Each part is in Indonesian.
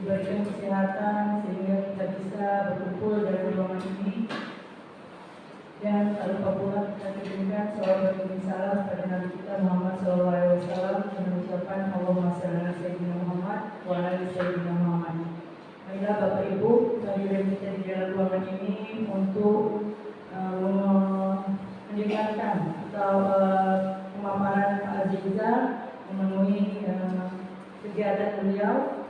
diberikan kesehatan sehingga kita bisa berkumpul dalam ruangan ini. Dan tak lupa pula kita kirimkan salawat dan salam pada Nabi kita Muhammad SAW dengan mengucapkan Allahumma shalli ala sayyidina Muhammad wa ala sayyidina Muhammad. Baiklah Bapak Ibu, kehadiran kita di dalam ruangan ini untuk mendengarkan atau pemaparan Pak Azizah memenuhi kegiatan beliau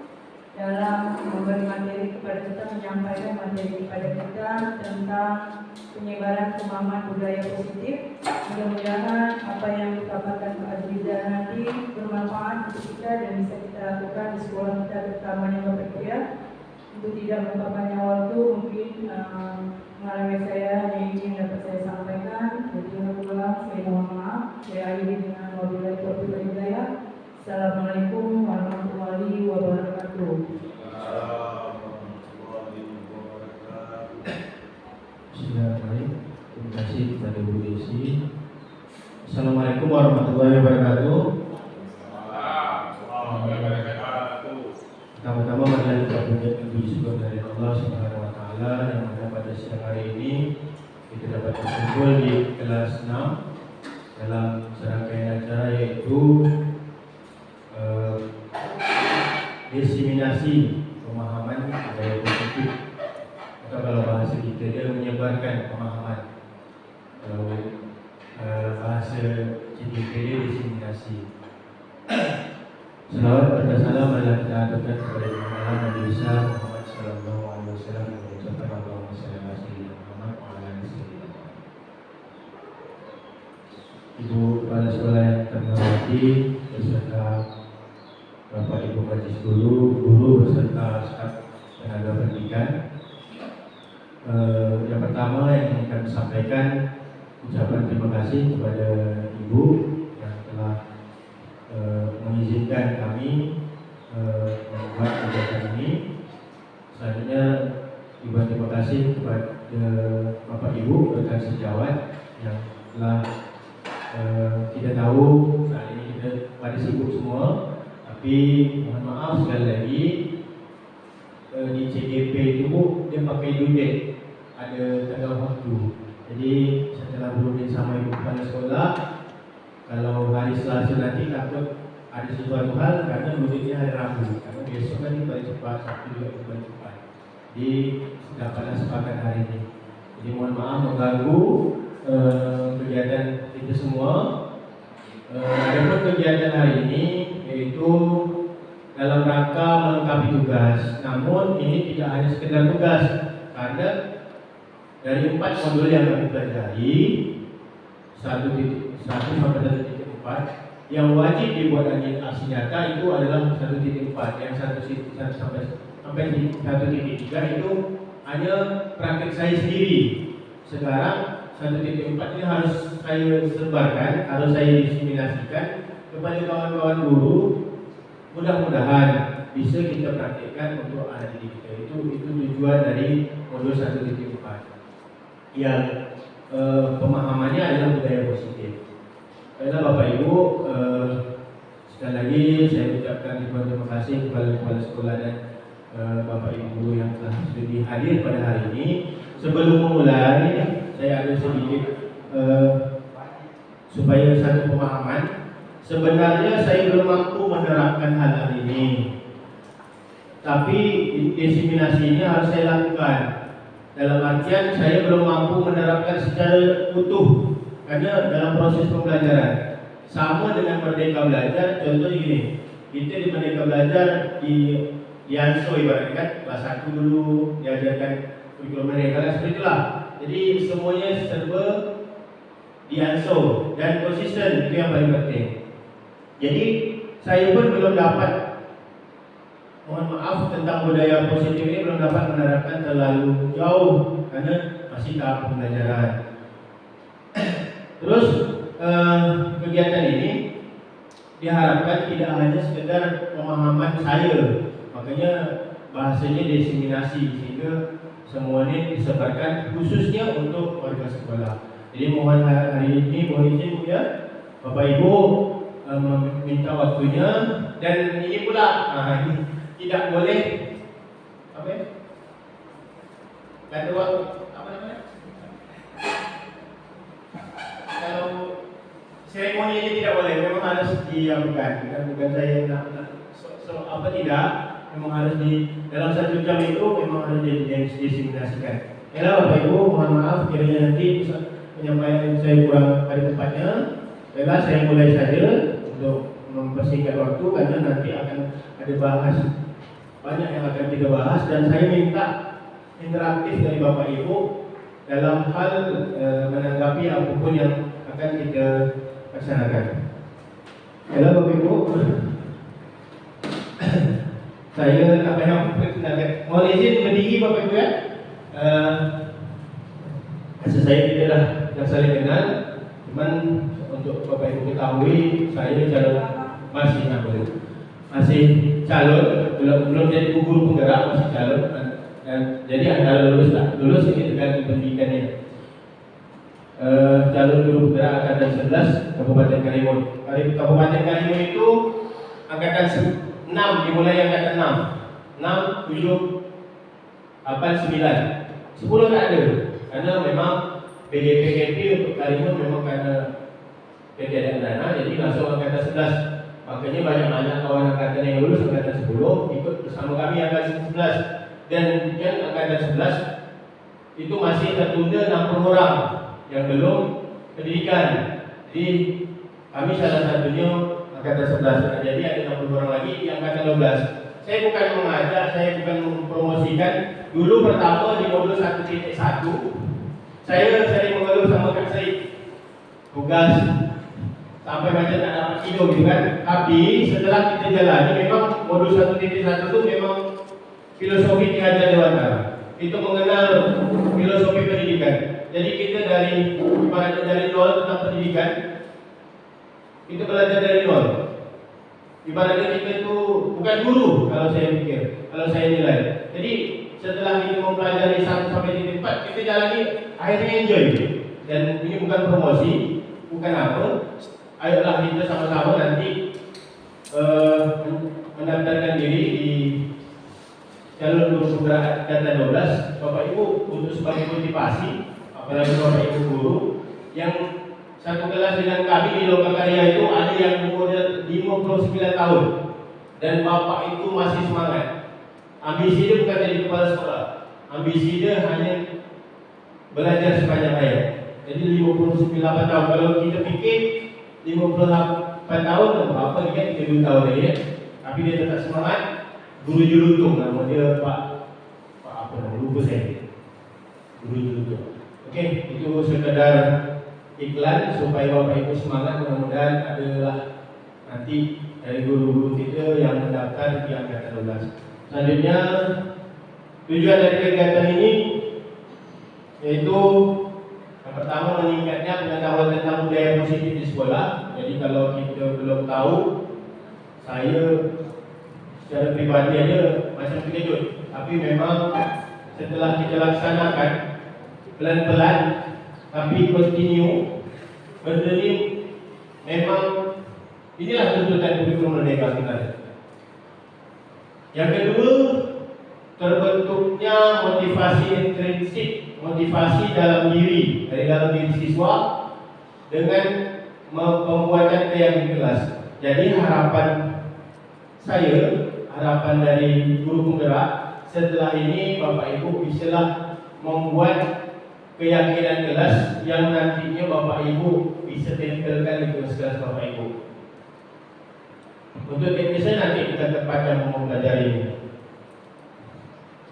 dalam memberi materi kepada kita, menyampaikan materi kepada kita tentang penyebaran pemahaman budaya positif. Mudah-mudahan apa yang didapatkan Pak Azizah nanti bermanfaat untuk kita dan bisa kita lakukan di sekolah kita, terutamanya Bapak Ibu ya. Untuk tidak melupakannya waktu, mungkin pengalaman saya hanya ini yang dapat saya sampaikan. Jadi saya mohon maaf. Saya akhiri dengan wabillahi taufiq wal hidayah. Assalamualaikum warahmatullahi wabarakatuh. Bismillahirrahmanirrahim. Terima kasih kepada Bu Desi. Assalamualaikum warahmatullahi wabarakatuh. Pertama-tama marilah kita puji syukur dari Allah Subhanahu wa taala yang mana pada siang hari ini kita dapat berkumpul di kelas 6 dalam serangkaian acara yaitu diseminasi pemahaman budaya positif, atau kalau bahasa kita dia menyebarkan pemahaman. Kalau bahasa kita dia diseminasi. Salawat dan salam adalah kita aturkan kepada Nabi besar Muhammad sallallahu alaihi wasallam yang mengucapkan Allahumma shalli ala sayyidina Muhammad wa ala ali sayyidina Muhammad. Ibu kepala sekolah yang terhormati beserta Bapak Ibu Majlis Guru beserta staf tenaga pendidikan. Yang pertama yang ingin kami sampaikan ucapan terima kasih kepada Ibu yang telah mengizinkan kami membuat kegiatan ini. Selanjutnya juga terima kasih kepada Bapak Ibu rekan sejawat yang telah kita tahu saat ini kita pada sibuk semua, tapi mohon maaf sekali lagi di CGP itu dia pakai duit, ada tanggal waktu. Jadi setelah berurusan sama Ibu Kepala Sekolah, kalau hari Selasa nanti takut ada sesuatu hal karena muridnya hari Rabu, karena besok kan paling cepat, Sabtu juga paling cepat. Jadi sudah pada sepakat hari ini. Jadi mohon maaf mengganggu kegiatan kita semua. Adapun kegiatan hari ini yaitu dalam rangka melengkapi tugas. Namun ini tidak hanya sekedar tugas, karena dari 4 modul yang kami pelajari 1.1 sampai 1.4 yang wajib dibuat aksi nyata itu adalah 1.4, yang 1 sampai 1.3 itu hanya praktek saya sendiri. Sekarang 1.4 ini harus saya sebarkan, harus saya diseminasikan kepada kawan-kawan guru. Mudah-mudahan bisa kita praktekkan untuk anak didik kita. Itu tujuan dari modul 1.4 yang pemahamannya adalah budaya positif. Baiklah Bapak Ibu, sekali lagi saya ucapkan terima kasih kepada kepala sekolah dan Bapak Ibu yang telah sudah hadir pada hari ini. Sebelum memulai, saya ada sedikit supaya satu pemahaman. Sebenarnya saya belum mampu menerapkan hal ini, tapi diseminasi ini harus saya lakukan. Dalam artian saya belum mampu menerapkan secara utuh, karena dalam proses pembelajaran sama dengan Merdeka Belajar. Contohnya gini, kita di Merdeka Belajar di Anso ibaratnya kan, kelas 1 dulu diajarkan kurikulum mereka kan, seperti itulah. Jadi semuanya serba di Anso dan konsisten, itu yang paling penting. Jadi saya pun belum dapat, mohon maaf, tentang budaya positif ini belum dapat menerapkan terlalu jauh karena masih tahap pembelajaran. Terus kegiatan ini diharapkan tidak hanya sekedar pemahaman saya, makanya bahasanya diseminasi sehingga semuanya disebarkan khususnya untuk warga sekolah. Jadi mohon hari ini mohon izin Bu ya, Bapak Ibu meminta waktunya, dan ini pula ini tidak boleh apa ya? Ganti waktu apa namanya? Kalau seremoni ini tidak boleh, memang harus dilakukan. Bukan saya yang nak apa tidak, memang harus di dalam 1 jam itu memang harus disimulasikan. Ya Bapak Ibu, mohon maaf kiranya nanti penyampaian saya kurang pada tempatnya. Baiklah, saya mulai saja untuk mempersingkat waktu karena nanti akan ada bahas banyak yang akan kita bahas dan saya minta interaktif dari Bapak Ibu dalam hal menanggapi apapun yang akan kita laksanakan. Baiklah Bapak Ibu, saya tak banyak perkenalkan. Mohon izin berdiri Bapak Ibu ya. Rasa saya kita dah saling kenal, cuman untuk Bapak Ibu ketahui saya calon masih calon, belum jadi guru penggerak, masih calon. Jadi antara lulus ini tergantung pendidikannya. Calon guru penggerak angkatan 11 Kabupaten Karimun. Kabupaten Karimun itu angkatan 6, dimulai angkatan 6, 7, 8, 9. 10 tak ada, karena memang PGP untuk Karimun memang karena ketiadaan dana, jadi langsung angkatan 11. Makanya banyak kawan angkatan yang lulus angkatan 10 ikut bersama kami angkatan 11. Dan yang angkatan 11 itu masih tertunda 60 orang yang belum pendidikan. Jadi kami salah satunya angkatan 11. Jadi ada 60 orang lagi yang angkatan 12. Saya bukan mengajak, saya bukan mempromosikan. Dulu pertama di modul 1.1 saya sering mengeluh sama Kak Said, tugas sampai macam tak dapat tidur gitu kan. Tapi setelah kita jalani, memang modul 1.1 itu memang filosofi diajar dewasa. Itu mengenal filosofi pendidikan. Jadi kita dari nol tentang pendidikan, kita belajar dari nol. Ibaratnya kita itu bukan guru kalau saya pikir, kalau saya nilai. Jadi setelah kita mempelajari 1 sampai 4, kita jalani, akhirnya enjoy. Dan ini bukan promosi, bukan apa. Ayolah kita sama-sama nanti mendaftarkan diri di calon guru penggerak angkatan 12. Bapak Ibu untuk sebagai motivasi, apalagi Bapak Ibu guru yang satu kelas dengan kami di Lokakarya itu ada yang umur 59 tahun dan Bapak itu masih semangat. Ambisi dia bukan jadi kepala sekolah, ambisi dia hanya belajar sepanjang hayat. Jadi 59 tahun, kalau kita pikir 58 tahun, apa dia 32 tahun lagi ya. Tapi dia tetap semangat. Guru Juluntung, nama dia Pak apa nama, lupa saya. Guru Juluntung. Oke, itu sekedar iklan supaya Bapak Ibu semangat. Mudah-mudahan adalah nanti dari guru-guru kita yang mendaftar di angkatan 12. Selanjutnya, tujuan dari kegiatan ini yaitu yang pertama meningkatnya pengetahuan tentang budaya positif di sekolah. Jadi kalau kita belum tahu, saya secara pribadi aja macam terkejut. Tapi memang setelah kita laksanakan pelan-pelan tapi continue, benda ini memang inilah tuntutan kurikulum merdeka kita. Yang kedua, terbentuknya motivasi intrinsik, motivasi dalam diri, dari dalam diri siswa dengan pembuatan keyakinan kelas. Jadi harapan saya, harapan dari guru penggerak, setelah ini Bapak Ibu bisalah membuat keyakinan kelas yang nantinya Bapak Ibu bisa tempelkan di kelas-kelas Bapak Ibu. Untuk teknisnya nanti kita tempatkan mempelajari ini.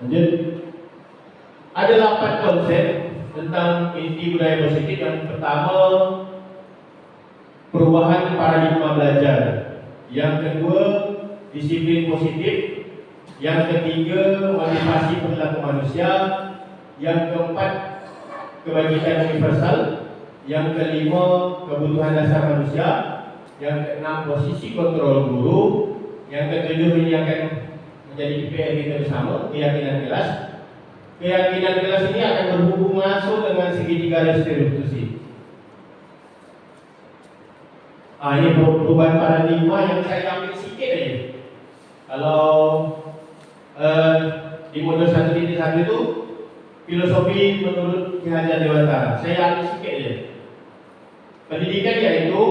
Lanjut. Ada 8 konsep tentang inti budaya positif. Yang pertama, perubahan paradigma belajar. Yang kedua, disiplin positif. Yang ketiga, motivasi perilaku manusia. Yang keempat, kebajikan universal. Yang kelima, kebutuhan dasar manusia. Yang keenam, posisi kontrol guru. Yang ketujuh, ini akan menjadi PR kita bersama, keyakinan kelas. Keyakinan kelas ini akan berhubung langsung dengan segitiga restitusi. Ini perubahan paradigma yang saya ambil sedikit aja. Kalau di modul 1.1 itu filosofi menurut Ki Hajar Dewantara. Saya ambil sikit aja. Pendidikan yaitu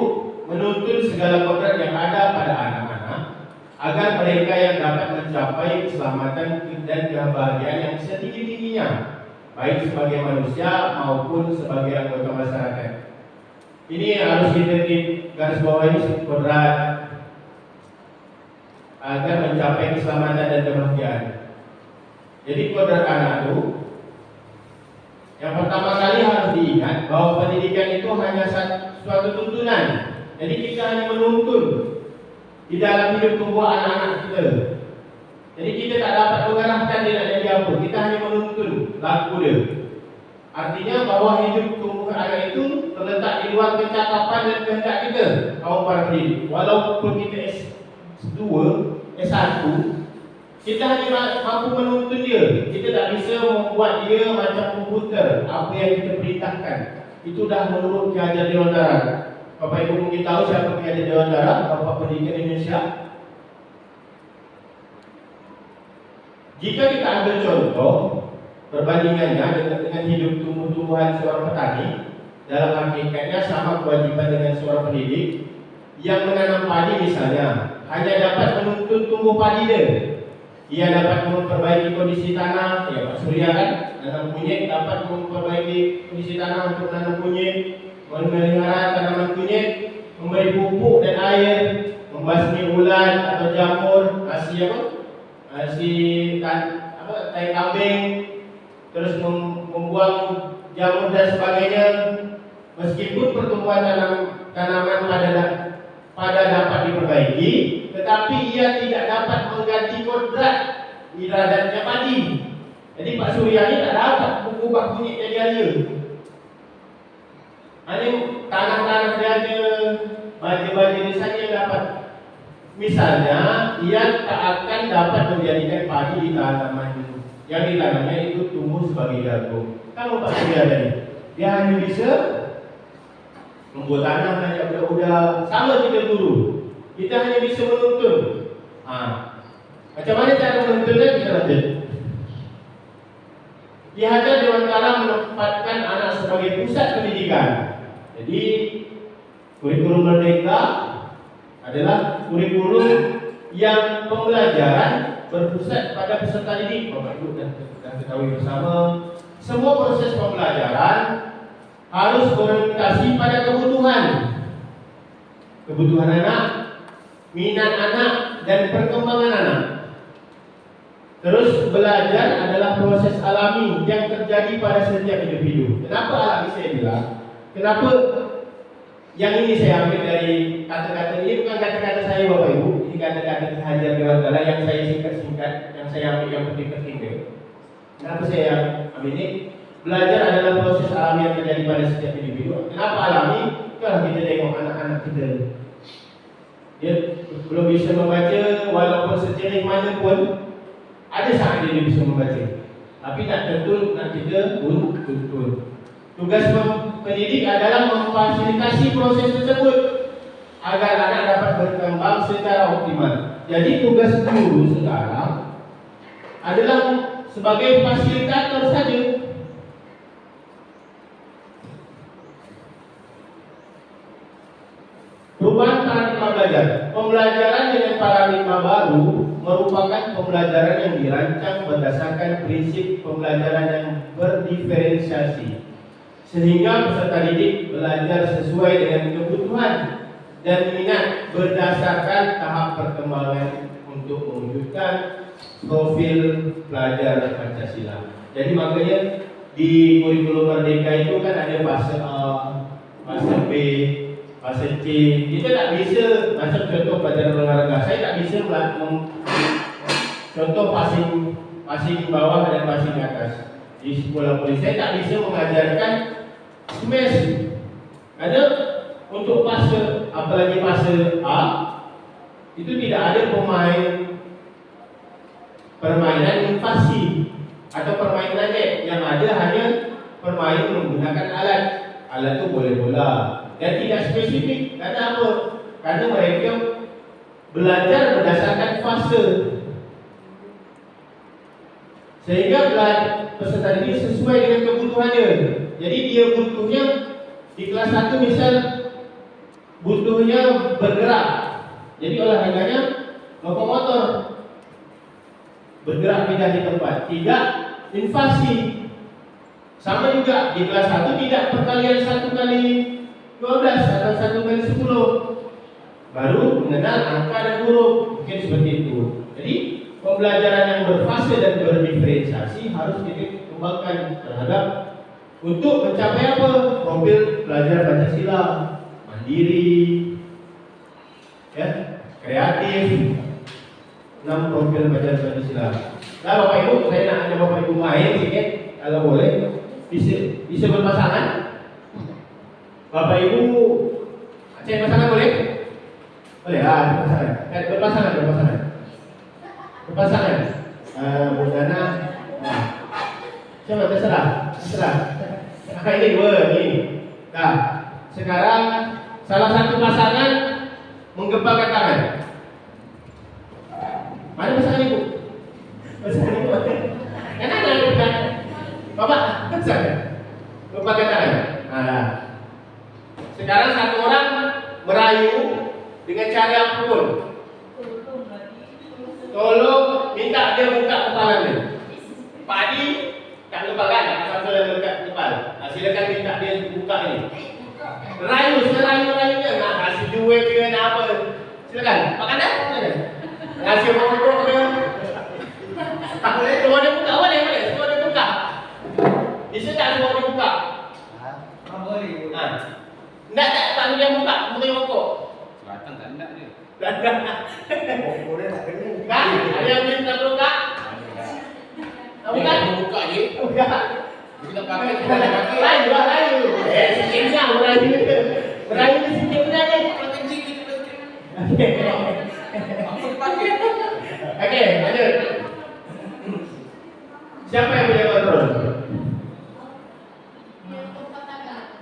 menuntun segala kodrat yang ada pada anak-anak agar mereka yang dapat mencapai keselamatan dan kebahagiaan yang setinggi-tingginya, baik sebagai manusia maupun sebagai anggota masyarakat. Ini harus kita garis bawahi kodrat agar mencapai keselamatan dan kebahagiaan. Jadi kodrat anak itu yang pertama kali harus diingat bahwa pendidikan itu hanya suatu tuntunan. Jadi kita hanya menuntun di dalam hidup tumbuh anak-anak kita. Jadi kita tak dapat mengarahkan dia nak jadi apa. Kita hanya menuntun laku dia. Artinya bahwa hidup tumbuh anak itu terletak di luar kecakapan dan kehendak kita, kaum para pendidik. Walaupun kita S2, S1, kita hanya mampu menuntun dia. Kita tak bisa membuat dia macam komputer. Apa yang kita perintahkan itu dah menurut Ki Hajar Dewantara. Bapak Ibu mungkin tahu siapa Ki Hajar Dewantara, Bapak Pendidikan Indonesia. Jika kita ambil contoh perbandingannya dengan hidup tumbuh-tumbuhan seorang petani, dalam hakikatnya sama kewajiban dengan seorang pendidik yang menanam padi misalnya, hanya dapat menuntun tumbuh padi dia. Ia dapat memperbaiki kondisi tanah, ya Pak Surya kan, nanam kunyit dapat memperbaiki kondisi tanah untuk nanam kunyit, memelihara tanaman kunyit, memberi pupuk dan air, membasmi ulat atau jamur, nasi tai kambing, terus membuang jamur dan sebagainya. Meskipun pertumbuhan tanaman pada dapat diperbaiki, tetapi ia tidak dapat mengganti kodrat iradatnya padi. Jadi Pak Surya ini tak dapat mengubah kunyit jadi air. Hanya tanah-tanah dia aja, baju-baju ini saja yang dapat. Misalnya, ia tak akan dapat menjadikan padi di tanaman yang ditanamnya itu tumbuh sebagai jagung. Kalau Pak Surya tadi, dia hanya bisa membuat tanah hanya udah sama kita guru. Kita hanya bisa menuntun. Macam mana cara menuntunnya kita lanjut. Ki Hajar Dewantara menempatkan anak sebagai pusat pendidikan. Jadi kurikulum Merdeka adalah kurikulum yang pembelajaran berpusat pada peserta didik. Bapak Ibu dan ketahui bersama, semua proses pembelajaran harus berorientasi pada kebutuhan anak, minat anak, dan perkembangan anak. Terus belajar adalah proses alami yang terjadi pada setiap individu. Kenapa alami saya bilang? Kenapa yang ini saya ambil dari kata-kata ini bukan kata-kata saya Bapak Ibu, ini kata-kata Ki Hajar Dewantara yang saya singkat-singkat, yang saya ambil yang penting-penting. Kenapa saya ambil ini? Belajar adalah proses alami yang terjadi pada setiap individu. Kenapa alami? Kalau kita tengok anak-anak kita, dia belum bisa membaca walaupun secerih mana pun, ada saat dia bisa membaca. Tapi tak tentu nak kita tuntun. Tugas pendidik adalah memfasilitasi proses tersebut agar anak dapat berkembang secara optimal. Jadi tugas guru sekarang adalah sebagai fasilitator saja. Perubahan paradigma belajar. Pembelajaran dengan paradigma baru merupakan pembelajaran yang dirancang berdasarkan prinsip pembelajaran yang berdiferensiasi, sehingga peserta didik belajar sesuai dengan kebutuhan dan minat berdasarkan tahap perkembangan untuk mewujudkan profil pelajar Pancasila. Jadi makanya di kurikulum Merdeka itu kan ada fase A, fase B, fase C. Kita tak bisa, macam contoh pelajaran olahraga, saya tak bisa contoh passing bawah dan passing atas. Di sekolah polis saya tak bisa mengajarkan smash. Karena untuk fase, apalagi fase A, itu tidak ada permainan invasi atau permainan net. Yang ada hanya permainan menggunakan alat. Alat itu boleh bola dan tidak spesifik. Karena apa? Karena mereka belajar berdasarkan fase. Sehingga peserta didik sesuai dengan kebutuhannya. Jadi dia butuhnya di kelas 1 misal butuhnya bergerak. Jadi olahraganya lokomotor, bergerak pindah di tempat. Tidak invasi. Sama juga di kelas 1 tidak perkalian 1 kali 12 atau 1 kali 10. Baru mengenal angka dan huruf. Mungkin seperti itu. Jadi pembelajaran yang berfase dan berdiferensiasi harus dikembangkan terhadap untuk mencapai apa? Profil belajar Pancasila, mandiri, ya, kreatif, 6 profil belajar Pancasila. Nah, Bapak Ibu, saya nak ada Bapak Ibu main sedikit, kalau boleh, bisa berpasangan. Bapak Ibu, cek pasangan boleh? Boleh, berpasangan. Berpasangan. Budana. Coba terserah. Ini 2 ini. Nah, sekarang salah satu pasangan menggempalkan tangan. Mana pasangan ibu? Pasangan ibu. Ada bukan? Bapak, pasangan. Gempalkan tangan. Nah, sekarang satu orang merayu dengan cara apapun. Tolong minta dia buka kepalanya. Pak Adi tak lupakan, satu yang dekat kepala. Silakan minta dia buka ini. Rayu-rayunya nak kasih duit ke apa? Silakan. Pak Kanda, silakan. Kasih rokok ke. Tak boleh semua dia buka, boleh. Semua dia buka. Bisa tak semua dia buka? Boleh. Tak dia buka, beri rokok. Selatan tak nak dia. Boleh tak kena. Kan? Ada yang minta buka? Bukan? Buka je. Buka. Kita pakai, kita pakai. Rayu. Sikitnya merayu. Merayu sikit benar ni. Kalau kencing kita pakai. Apa Okey. dipakai? Okey, lanjut. Siapa yang punya kontrol?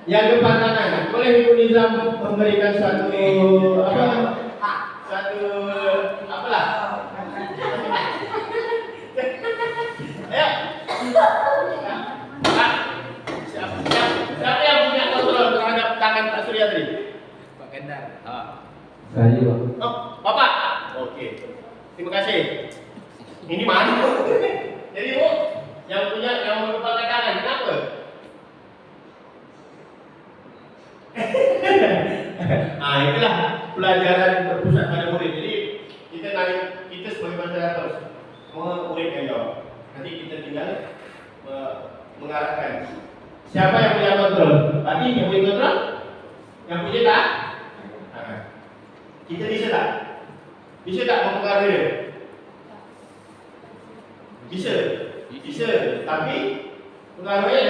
Yang depan kanan. Boleh Ibu Nizam memberikan satu apalah? Ayo. Siapa yang punya kontrol terhadap tangan Pak Surya tadi? Pak Kendar. Saya Pak. Oh, Bapak. Okey. Terima kasih. Ini mana? Jadi Bu, yang mengepalkan tangan, kenapa? Itulah pelajaran berpusat pada murid. Jadi kita sebagai moderator, semua murid yang jawab. Nanti kita tinggal mengarahkan. Siapa yang punya kontrol? Tadi yang punya kontrol? Yang punya tak? Kita bisa tak? Bisa tak mempengaruhi dia? Bisa. Tapi pengaruhnya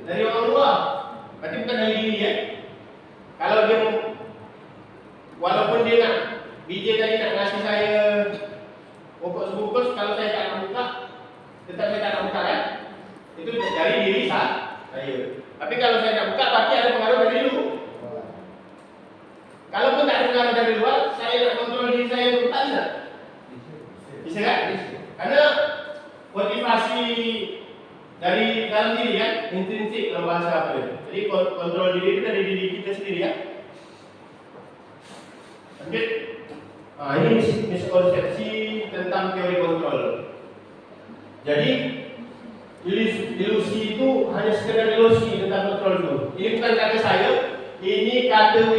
dari orang luar. Berarti bukan dari diri ya. Kalau dia walaupun dia nak DJ tadi nak ngasih saya pokok sebungkus, kalau saya tak nak buka, tetap saya tak nak buka kan? Itu dari diri saya. Tapi kalau saya nak buka, berarti ada pengaruh dari dulu. Kalaupun tak ada pengaruh dari luar, saya nak kontrol diri saya untuk buka bisa? Bisa kan? Karena motivasi dari dalam diri kan, intrinsik dalam bahasa apa ya. Jadi kontrol diri itu dari diri kita sendiri ya. Oke. Ini miskonsepsi tentang teori kontrol. Jadi ilusi itu hanya sekedar ilusi tentang kontrol itu. Ini bukan kata saya, ini kata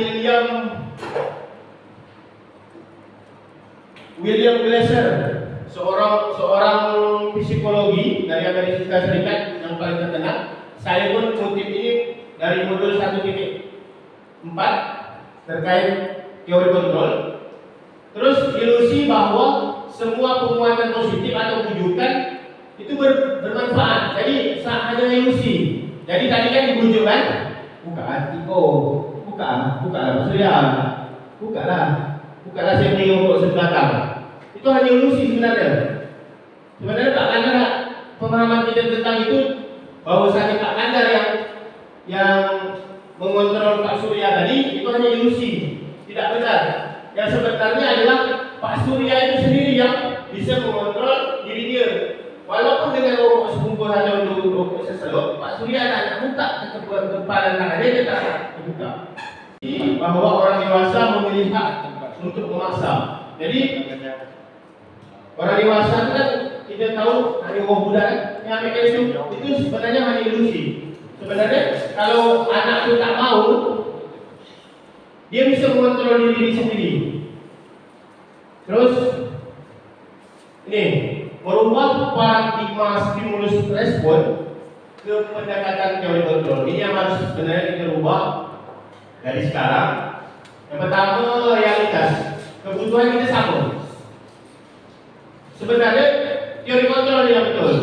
William Glasser, seorang psikologi dari Amerika Serikat yang paling terkenal. Saya pun kutip ini dari modul 1.4 terkait teori kontrol. Terus ilusi bahwa semua penguatan positif atau bujukan itu bermanfaat. Jadi hanya ilusi. Jadi tadi kan dibujuk kan? Buka hati buka maksudnya bukalah saya beri untuk sebelakang. Itu hanya ilusi sebenarnya. Sebenarnya Pak Kandar, pemahaman kita tentang itu bahwasanya Pak Kandar yang mengontrol Pak Surya tadi itu hanya ilusi, tidak benar. Yang sebenarnya adalah Pak Surya itu sendiri yang bisa mengontrol dengan rokok sebungkus atau rokok seselop, Pak Surya tak buka ke kepala anak dia tak buka. Bahwa orang dewasa memilih hak untuk memaksa. Jadi orang dewasa itu kan kita tahu ada orang muda yang ambil itu sebenarnya hanya ilusi. Sebenarnya kalau anak itu tak mau, dia bisa mengontrol diri sendiri. Terus ini merubah paradigma stimulus respon ke pendekatan teori kontrol. Ini yang harus sebenarnya kita ubah dari sekarang. Yang pertama, realitas. Kebutuhan kita sama. Sebenarnya teori kontrol yang betul.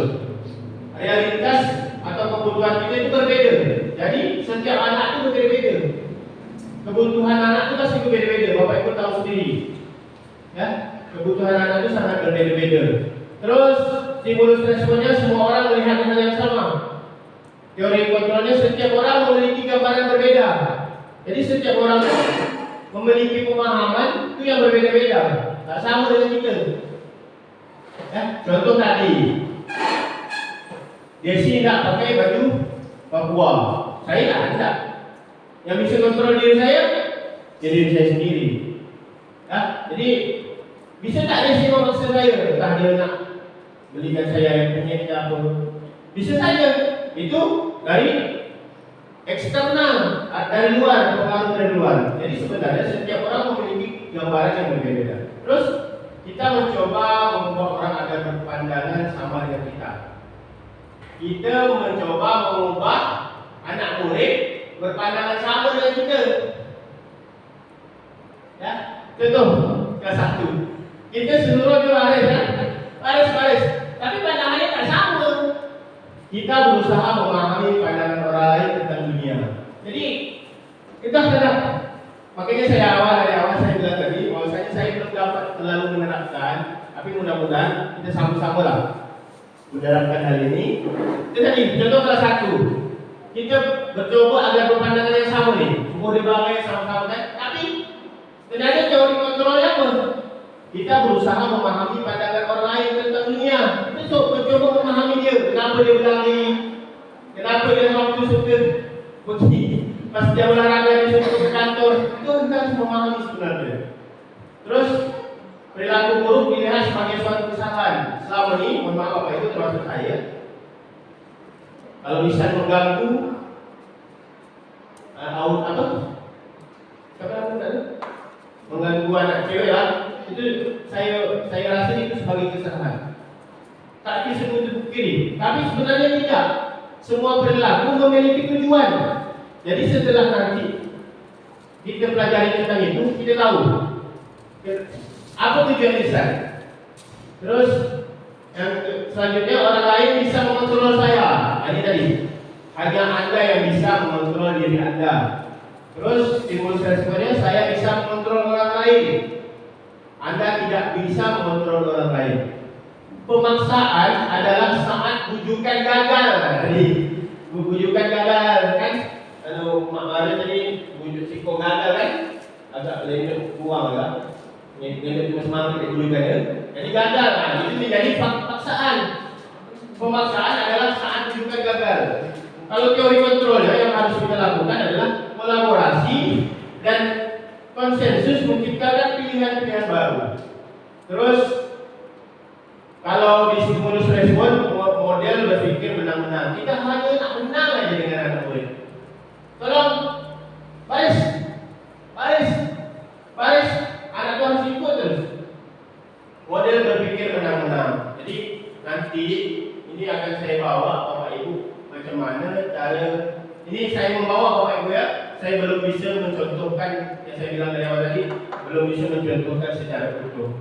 Realitas atau kebutuhan kita itu berbeda. Jadi setiap anak itu berbeda-beda. Kebutuhan anak itu pasti berbeda-beda. Bapak Ibu tahu sendiri. Ya, kebutuhan anak itu sangat berbeda-beda. Terus stimulus responnya semua orang melihat hal yang sama. Teori kontrolnya setiap orang memiliki gambaran berbeda. Jadi setiap orang memiliki pemahaman itu yang berbeda-beda. Tak sama dengan kita. Ya, contoh tadi, Desi tak pakai baju Papua. Saya tak. Yang bisa kontrol diri saya, diri saya sendiri. Ya, jadi bisa tak Desi memaksa saya? Entah dia nak belikan saya yang punya apa. Bisa saja. Itu dari eksternal, dari luar, pengaruh dari luar. Jadi sebenarnya setiap orang memiliki gambaran yang berbeda. Terus kita mencoba membuat orang agar berpandangan sama dengan kita. Kita mencoba mengubah anak murid berpandangan sama dengan kita. Ya, contoh kelas 1. Kita seluruh dia baris kan? Baris. Tapi pandangannya tak sama. Kita berusaha memahami pandangan orang lain tentang dunia. Jadi kita sudah, makanya dari awal saya bilang tadi, bahwasanya saya belum dapat terlalu menerapkan, tapi mudah-mudahan kita sama-sama lah menerapkan hal ini. Itu tadi contoh kelas 1. Kita bercoba agar berpandangan yang sama nih, semua dibagai sama-sama kan? Tapi ternyata teori kontrolnya apa? Kita berusaha memahami pandangan orang lain tentang dunia. Kita mencoba memahami dia. Kenapa dia berlari? Kenapa dia waktu suka pergi? Pas dia olahraga dia suka ke kantor. Itu kita harus memahami sebenarnya. Terus perilaku buruk dilihat sebagai suatu kesalahan. Selama ini, mohon maaf Bapak Ibu termasuk saya. Kalau bisa mengganggu apa? Sekarang mengganggu anak cewek lah. Itu saya rasa itu sebagai kesalahan. Tak bisa menutup kiri. Tapi sebenarnya tidak. Semua perilaku memiliki tujuan. Jadi setelah nanti kita pelajari tentang itu, kita tahu apa tujuan lisan. Terus yang selanjutnya orang lain bisa mengontrol saya. Ini tadi. Hanya Anda yang bisa mengontrol diri Anda. Terus stimulus responnya saya bisa mengontrol orang lain. Anda tidak bisa mengontrol orang lain. Pemaksaan adalah saat bujukan gagal. Jadi bujukan gagal kan? Kalau Mak Mara tadi bujuk Siko gagal kan? Agak lembut buang lah. Ini cuma semangat bujukannya. Jadi gagal. Nah, itu menjadi paksaan. Pemaksaan adalah saat bujukan gagal. Kalau teori kontrolnya yang harus kita lakukan adalah kolaborasi dan konsensus menciptakan pilihan-pilihan baru. Terus kalau di stimulus respon model berpikir menang-menang. Kita hanya nak menang aja dengan anak murid. Tolong baris. Anak itu harus ikut terus. Model berpikir menang-menang. Jadi nanti ini akan saya bawa Bapak Ibu macam mana cara. Ini saya membawa Bapak Ibu ya. Saya belum bisa mencontohkan yang saya bilang dari awal tadi, belum bisa mencontohkan secara utuh.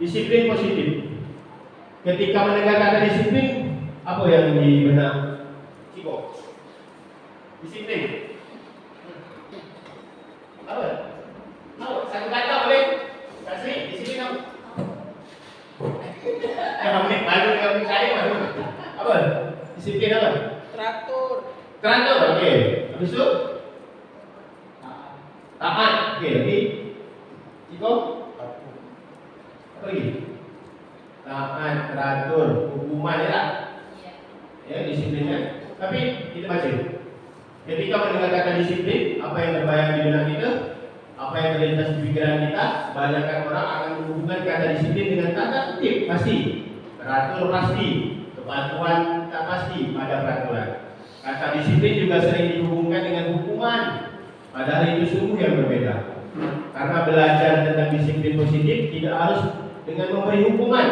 Disiplin positif. Ketika mendengar kata disiplin, apa yang di benak Ciko? Disiplin. Apa? Satu kata boleh? Kasih disiplin apa? Yang malu dengan saya malu. Apa? Disiplin apa? Teratur. Oke. Habis itu? Taat. Oke, lagi. Ciko? Apa lagi? Taat, teratur, hukuman ya. Ya, disiplinnya. Tapi kita baca. Ketika mendengar kata disiplin, apa yang terbayang di benak kita, apa yang terlintas di pikiran kita, kebanyakan orang akan menghubungkan kata disiplin dengan tanda tertib pasti, teratur pasti, kepatuhan tak pasti pada peraturan. Kata disiplin juga sering dihubungkan dengan hukuman, padahal itu sungguh yang berbeda. Karena belajar tentang disiplin positif tidak harus dengan memberi hukuman.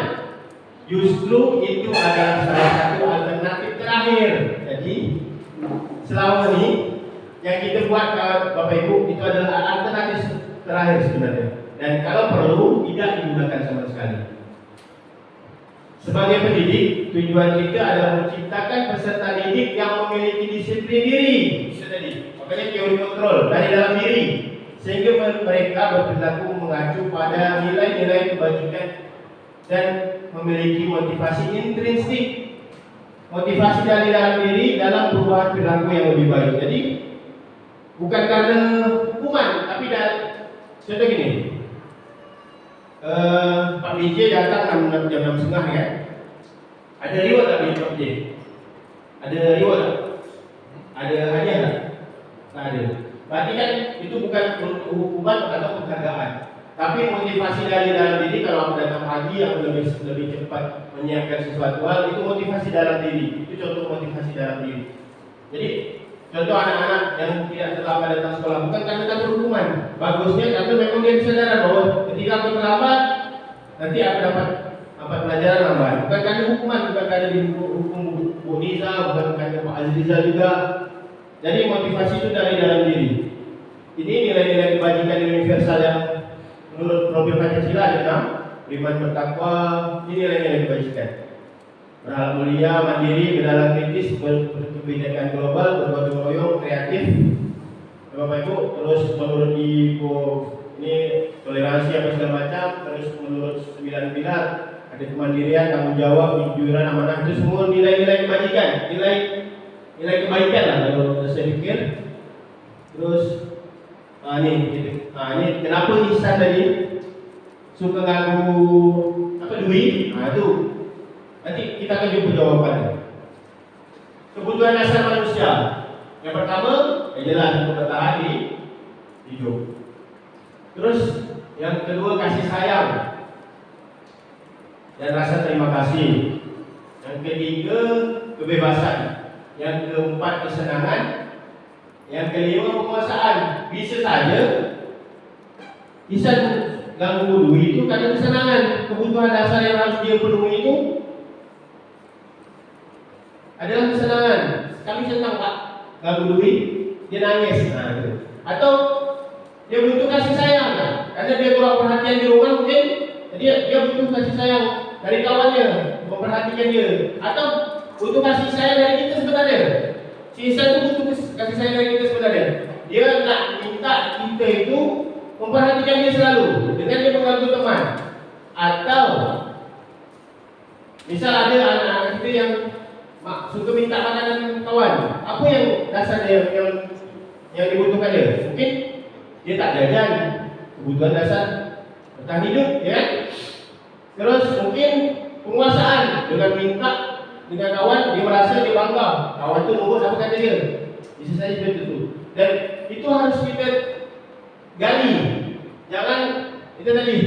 Justru itu adalah salah satu alternatif terakhir. Jadi selama ini yang kita buat Bapak Ibu itu adalah alternatif terakhir sebenarnya. Dan kalau perlu tidak digunakan sama sekali. Sebagai pendidik, tujuan kita adalah menciptakan peserta didik yang memiliki disiplin diri. Itu tadi. Makanya teori kontrol dari dalam diri, sehingga mereka berperilaku mengacu pada nilai-nilai kebajikan dan memiliki motivasi intrinsik, motivasi dari dalam diri dalam perubahan perilaku yang lebih baik. Jadi bukan karena hukuman, tapi contoh gini, Pak BJ datang jam 6.30 ya. Ada reward tak Pak BJ? Ada reward tak? Ada hadiah tak? Tak ada. Berarti kan itu bukan hukuman atau penghargaan, tapi motivasi dari dalam diri. Kalau aku datang pagi, aku lebih cepat menyiapkan sesuatu hal, itu motivasi dalam diri. Itu contoh motivasi dalam diri. Jadi contoh anak-anak yang tidak terlambat datang sekolah bukan karena takut hukuman. Bagusnya karena memang dia kesadaran bahwa ketika aku terlambat, nanti aku dapat pelajaran lambat. Bukan karena hukuman, bukan karena dihukum Bu Niza, bukan karena Pak Azriza juga. Jadi motivasi itu dari dalam diri. Ini nilai-nilai kebajikan universal yang menurut profil Pancasila ada 6. Iman, bertakwa, ini nilai-nilai kebajikan. Berhalal mulia, mandiri, berdalam kritis, berkebijakan global, bergotong royong, kreatif. Bapak Ibu, terus menurut Ibu ini toleransi apa segala macam. Terus menurut 9 pilar ada kemandirian, tanggung jawab, kejujuran, amanah. Itu semua nilai-nilai kebajikan, nilai kebaikan lah kalau saya pikir. Terus ini kenapa Ihsan tadi suka ganggu duit? Itu nanti kita akan jumpa jawabannya. Kebutuhan dasar manusia. Yang pertama, jelas untuk bertahan di hidup. Terus yang kedua, kasih sayang dan rasa terima kasih. Yang ketiga, kebebasan. Yang keempat, kesenangan. Yang kelima, penguasaan. Bisa saja Ihsan ganggu duit itu karena kesenangan. Kebutuhan dasar yang harus dia penuhi itu adalah kesenangan. Kami senang Pak, ganggu duit, dia nangis. Gitu. Atau dia butuh kasih sayang, karena dia kurang perhatian di rumah mungkin, dia butuh kasih sayang dari kawannya, memperhatikan dia. Atau butuh kasih sayang dari kita sebenarnya. Si Ihsan itu butuh kasih sayang dari kita sebenarnya. Dia nak minta kita itu memperhatikan dia selalu dengan dia mengganggu teman. Atau misal ada anak-anak kita yang suka minta makanan kawan. Apa yang dasarnya yang dibutuhkan dia? Mungkin dia tak jajan, kebutuhan dasar bertahan hidup, ya. Terus mungkin penguasaan, dengan minta dengan kawan dia merasa dia bangga. Kawan tu nurut apa kata dia. Bisa saja seperti itu. Dan itu harus kita gali. Jangan itu tadi.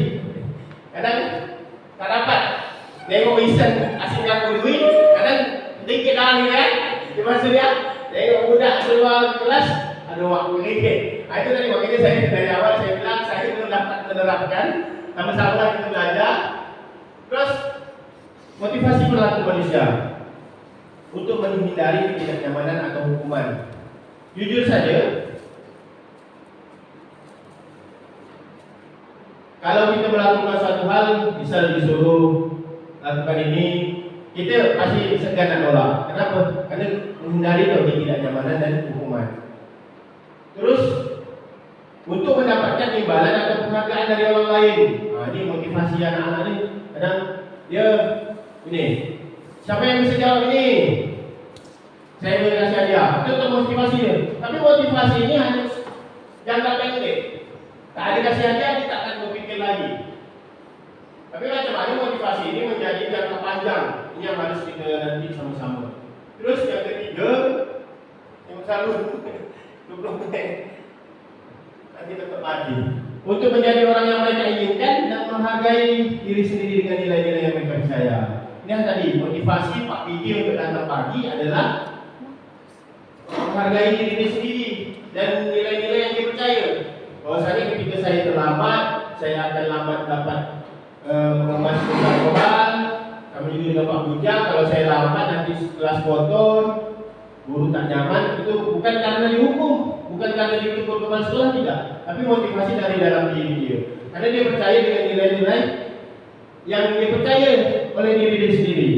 Kadang tak dapat tengok Ihsan asyik ganggu duit, kadang sedikit dah ni kan. Cuma dia tengok budak keluar kelas ada waktu ringgit. Itu tadi makanya saya dari awal saya bilang saya belum dapat menerapkan. Sama-sama kita belajar. Terus motivasi perilaku manusia untuk menghindari ketidaknyamanan atau hukuman. Jujur saja, kalau kita melakukan suatu hal, misal disuruh lakukan ini, kita pasti segan dan nolak. Kenapa? Karena menghindari ketidaknyamanan dan hukuman. Terus untuk mendapatkan imbalan atau penghargaan dari orang lain. Ini motivasi anak-anak ini. Kadang dia ini, siapa yang bisa jawab ini? Saya boleh kasih hadiah. Itu untuk motivasi dia. Tapi motivasi ini jangka pendek. Tak ada kasih hadiah, kita akan berpikir lagi. Tapi macam mana motivasi ini menjadi jangka panjang? Ini yang harus kita nanti sama-sama. Terus yang ketiga, yang selalu 20 menit nanti tetap lagi. Untuk menjadi orang yang mereka inginkan dan menghargai diri sendiri dengan nilai-nilai yang mereka percaya. Ini yang tadi motivasi Pak Pigi untuk datang pagi adalah menghargai diri sendiri dan nilai-nilai yang dipercaya. Bahwasanya ketika saya terlambat, saya akan lambat dapat mengemas keluar. Kami juga dengan Pak Bujang, kalau saya lambat nanti kelas kotor, guru tak nyaman, itu bukan karena dihukum, bukan karena ditegur kepala sekolah, tidak, tapi motivasi dari dalam diri dia. Karena dia percaya dengan nilai-nilai yang dia percaya oleh diri dia sendiri.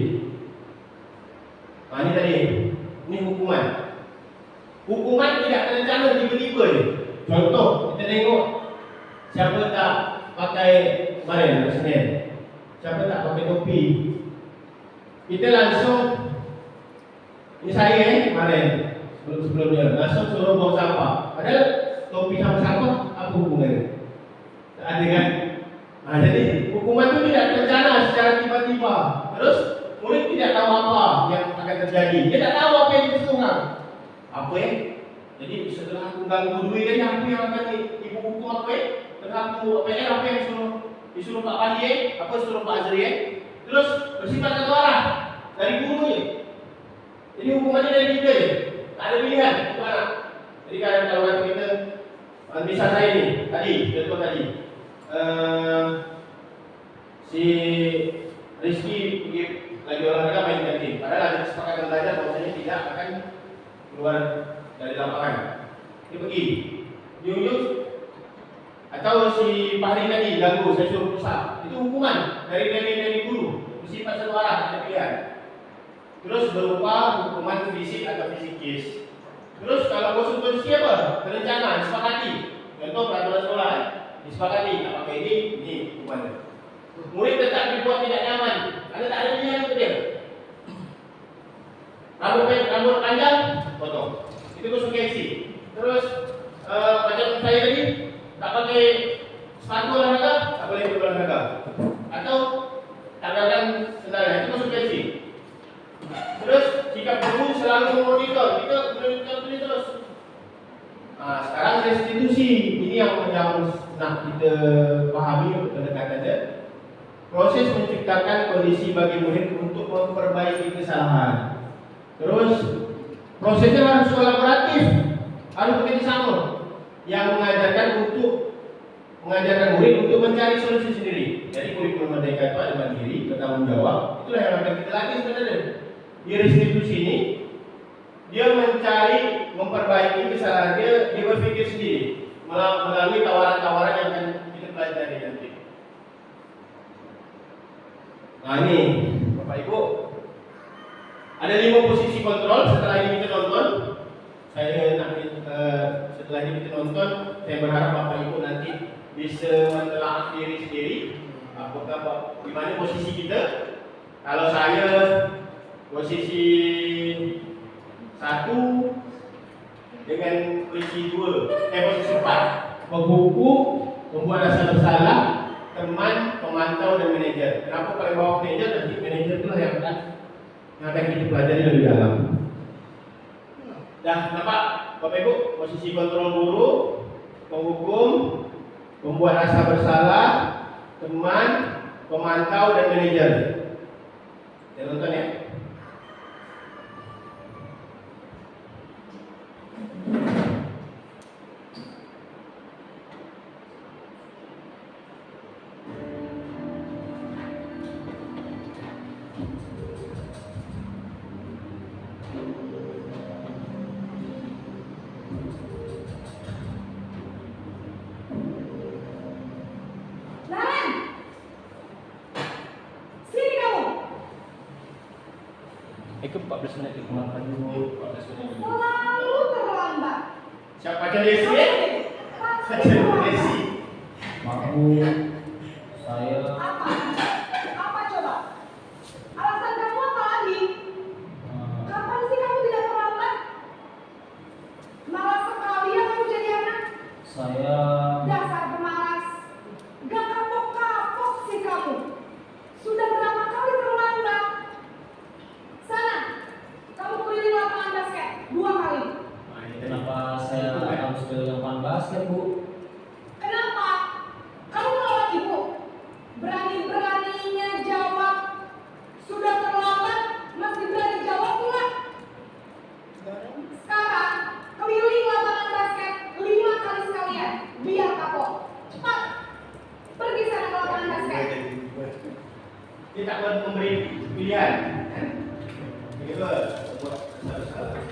Nah, ini tadi, ini hukuman. Hukuman tidak terencana tiba-tiba. Contoh, kita tengok siapa tak pakai kemarin Senin, siapa tak pakai topi, kita langsung, ini saya kemarin sebelumnya langsung suruh buang sampah. Padahal topi sama sampah apa hubungannya? Tak ada kan? Nah, jadi hukuman itu tidak terencana secara tiba-tiba. Terus murid tidak tahu apa yang akan terjadi. Dia tak tahu apa yang disuruh. Apa ya? Jadi setelah aku ganggu duit tadi, apa yang akan ibu hukum apa ya? Setelah aku PR apa yang disuruh Pak Pandi, apa suruh Pak Azri, terus bersifat satu arah dari gurunya. Jadi hukumannya dari kita je, tak ada pilihan mana. Jadi kalau kata kita, misal saya ni tadi, contoh tadi, si Rizky pergi lagi olahraga main kantin. Padahal ada kesepakatan belajar bahwasanya tidak akan keluar dari lapangan. Dia pergi, ujung-ujung atau si Pak Hari tadi ganggu, saya suruh pusat. Itu hukuman dari guru, bersifat satu arah, ada pilihan. Terus berupa hukuman fisik atau fisikis. Terus kalau konsekuensi apa? Terencana, disepakati. Contoh peraturan sekolah, disepakati. Tak pakai ini hukumannya. Murid tetap dibuat tidak nyaman, karena tak ada pilihan untuk dia. Rambut panjang, potong. Itu konsekuensi. Terus macam saya tadi, tak pakai sepatu olahraga, tak boleh ikut olahraga. Atau tanggalkan sendal, itu konsekuensi. Terus sikap guru selalu memonitor, kita monitor terus. Nah, sekarang restitusi ini yang nak kita pahami untuk pendekatannya. Proses menciptakan kondisi bagi murid untuk memperbaiki kesalahan. Terus prosesnya harus kolaboratif, harus bekerjasama, yang mengajarkan murid untuk mencari solusi sendiri. Jadi kurikulum Merdeka itu ada mandiri, bertanggung jawab. Itulah yang akan kita latih sebenarnya. Di restitusi ini, dia mencari, memperbaiki kesalahan dia berpikir sendiri melalui tawaran-tawaran yang akan kita pelajari nanti. Nah ini, Bapak Ibu, ada 5 posisi kontrol. Setelah ini kita nonton, setelah ini kita nonton, saya berharap Bapak Ibu nanti bisa menelaah diri sendiri. Apakah di mana posisi kita? Kalau saya posisi 1 dengan posisi 2, posisi 4, penghukum, membuat rasa bersalah, teman, pemantau dan manajer. Kenapa paling bawah manajer? Nanti manajer itulah yang akan kita pelajari lebih dalam. Dah nampak Bapak Ibu, posisi kontrol guru, penghukum, membuat rasa bersalah, teman, pemantau dan manajer. Kita nonton ya. Ikut 14 menit itu makan dulu 14 menit dulu. Selalu terlambat. Siapa baca Desi? Baca Desi. Aku saya Apa coba? Alasan kamu apa lagi? Kapan sih kamu tidak terlambat? Malas sekali ya kamu jadi anak. basket, Bu. Kenapa? Kamu nolak ibu? Berani-beraninya jawab. Sudah terlambat, masih berani jawab pula. Sekarang, keliling lapangan basket 5 kali sekalian. Biar kapok. Cepat. Pergi sana ke lapangan basket. Kita akan memberi pilihan. Ini buat salah.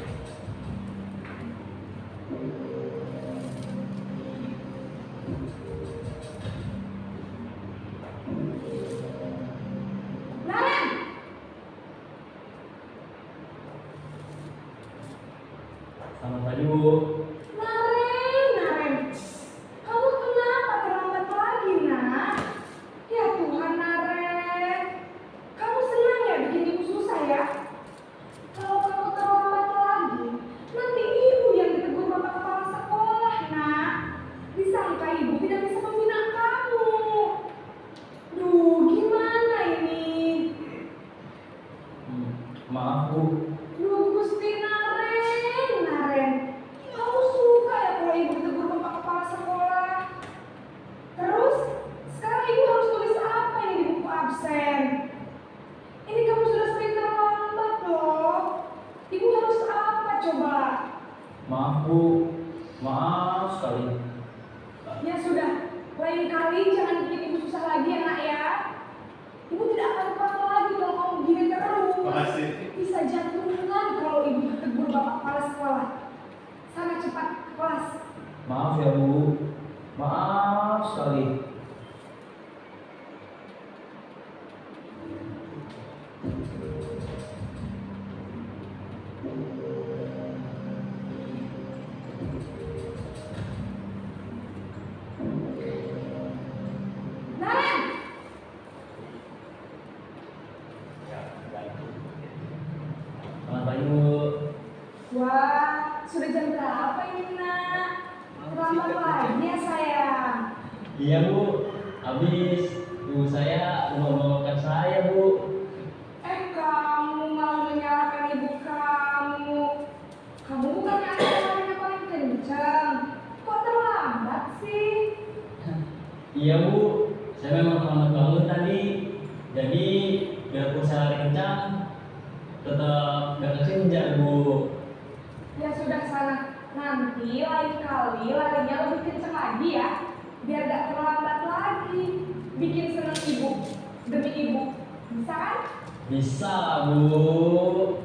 Naren! Selamat pagi, Bu. Naren. Kamu kenapa terlambat lagi, nak? Ya Tuhan, Naren. Kamu senang ya bikin ibu susah ya? Kalau kamu terlambat lagi, nanti ibu yang ditegur bapak kepala sekolah, nak. Disangka ibu tidak bisa membina kamu. Duh, gimana ini? Maaf, Bu. Duh, Gusti Naren. Kamu suka ya kalau ibu ditegur bapak kepala sekolah? Terus, sekarang ibu harus tulis apa ini di buku absen? Ini kamu sudah sering terlambat loh. Ibu harus apa coba? Maaf, Bu. Maaf sekali. Ya sudah, lain kali jangan bikin ibu susah lagi ya nak ya. Ibu tidak akan kuat lagi kalau kamu begini terus. Makasih. Bisa jantungan kalau ibu ditegur bapak kepala sekolah. Sana cepat ke kelas. Maaf ya, Bu. Maaf sekali. Naren! Selamat pagi, Bu. Wah, sudah jam berapa ini nak? Terlambat lagi ya sayang. Iya, Bu. Habis ibu saya membawakan saya, Bu. Kamu malah menyalahkan ibu kamu. Kamu bukannya anak yang paling kencang. Kok terlambat sih? Iya, Bu. Saya memang terlambat bangun tadi. Jadi biarpun saya lari kencang, tetap gak kesenja, Bu. Ya sudah sana. Nanti lain kali larinya lebih kencang lagi ya. Biar gak terlambat lagi. Bikin senang ibu. Demi ibu. Bisa kan? Bisa, Bu.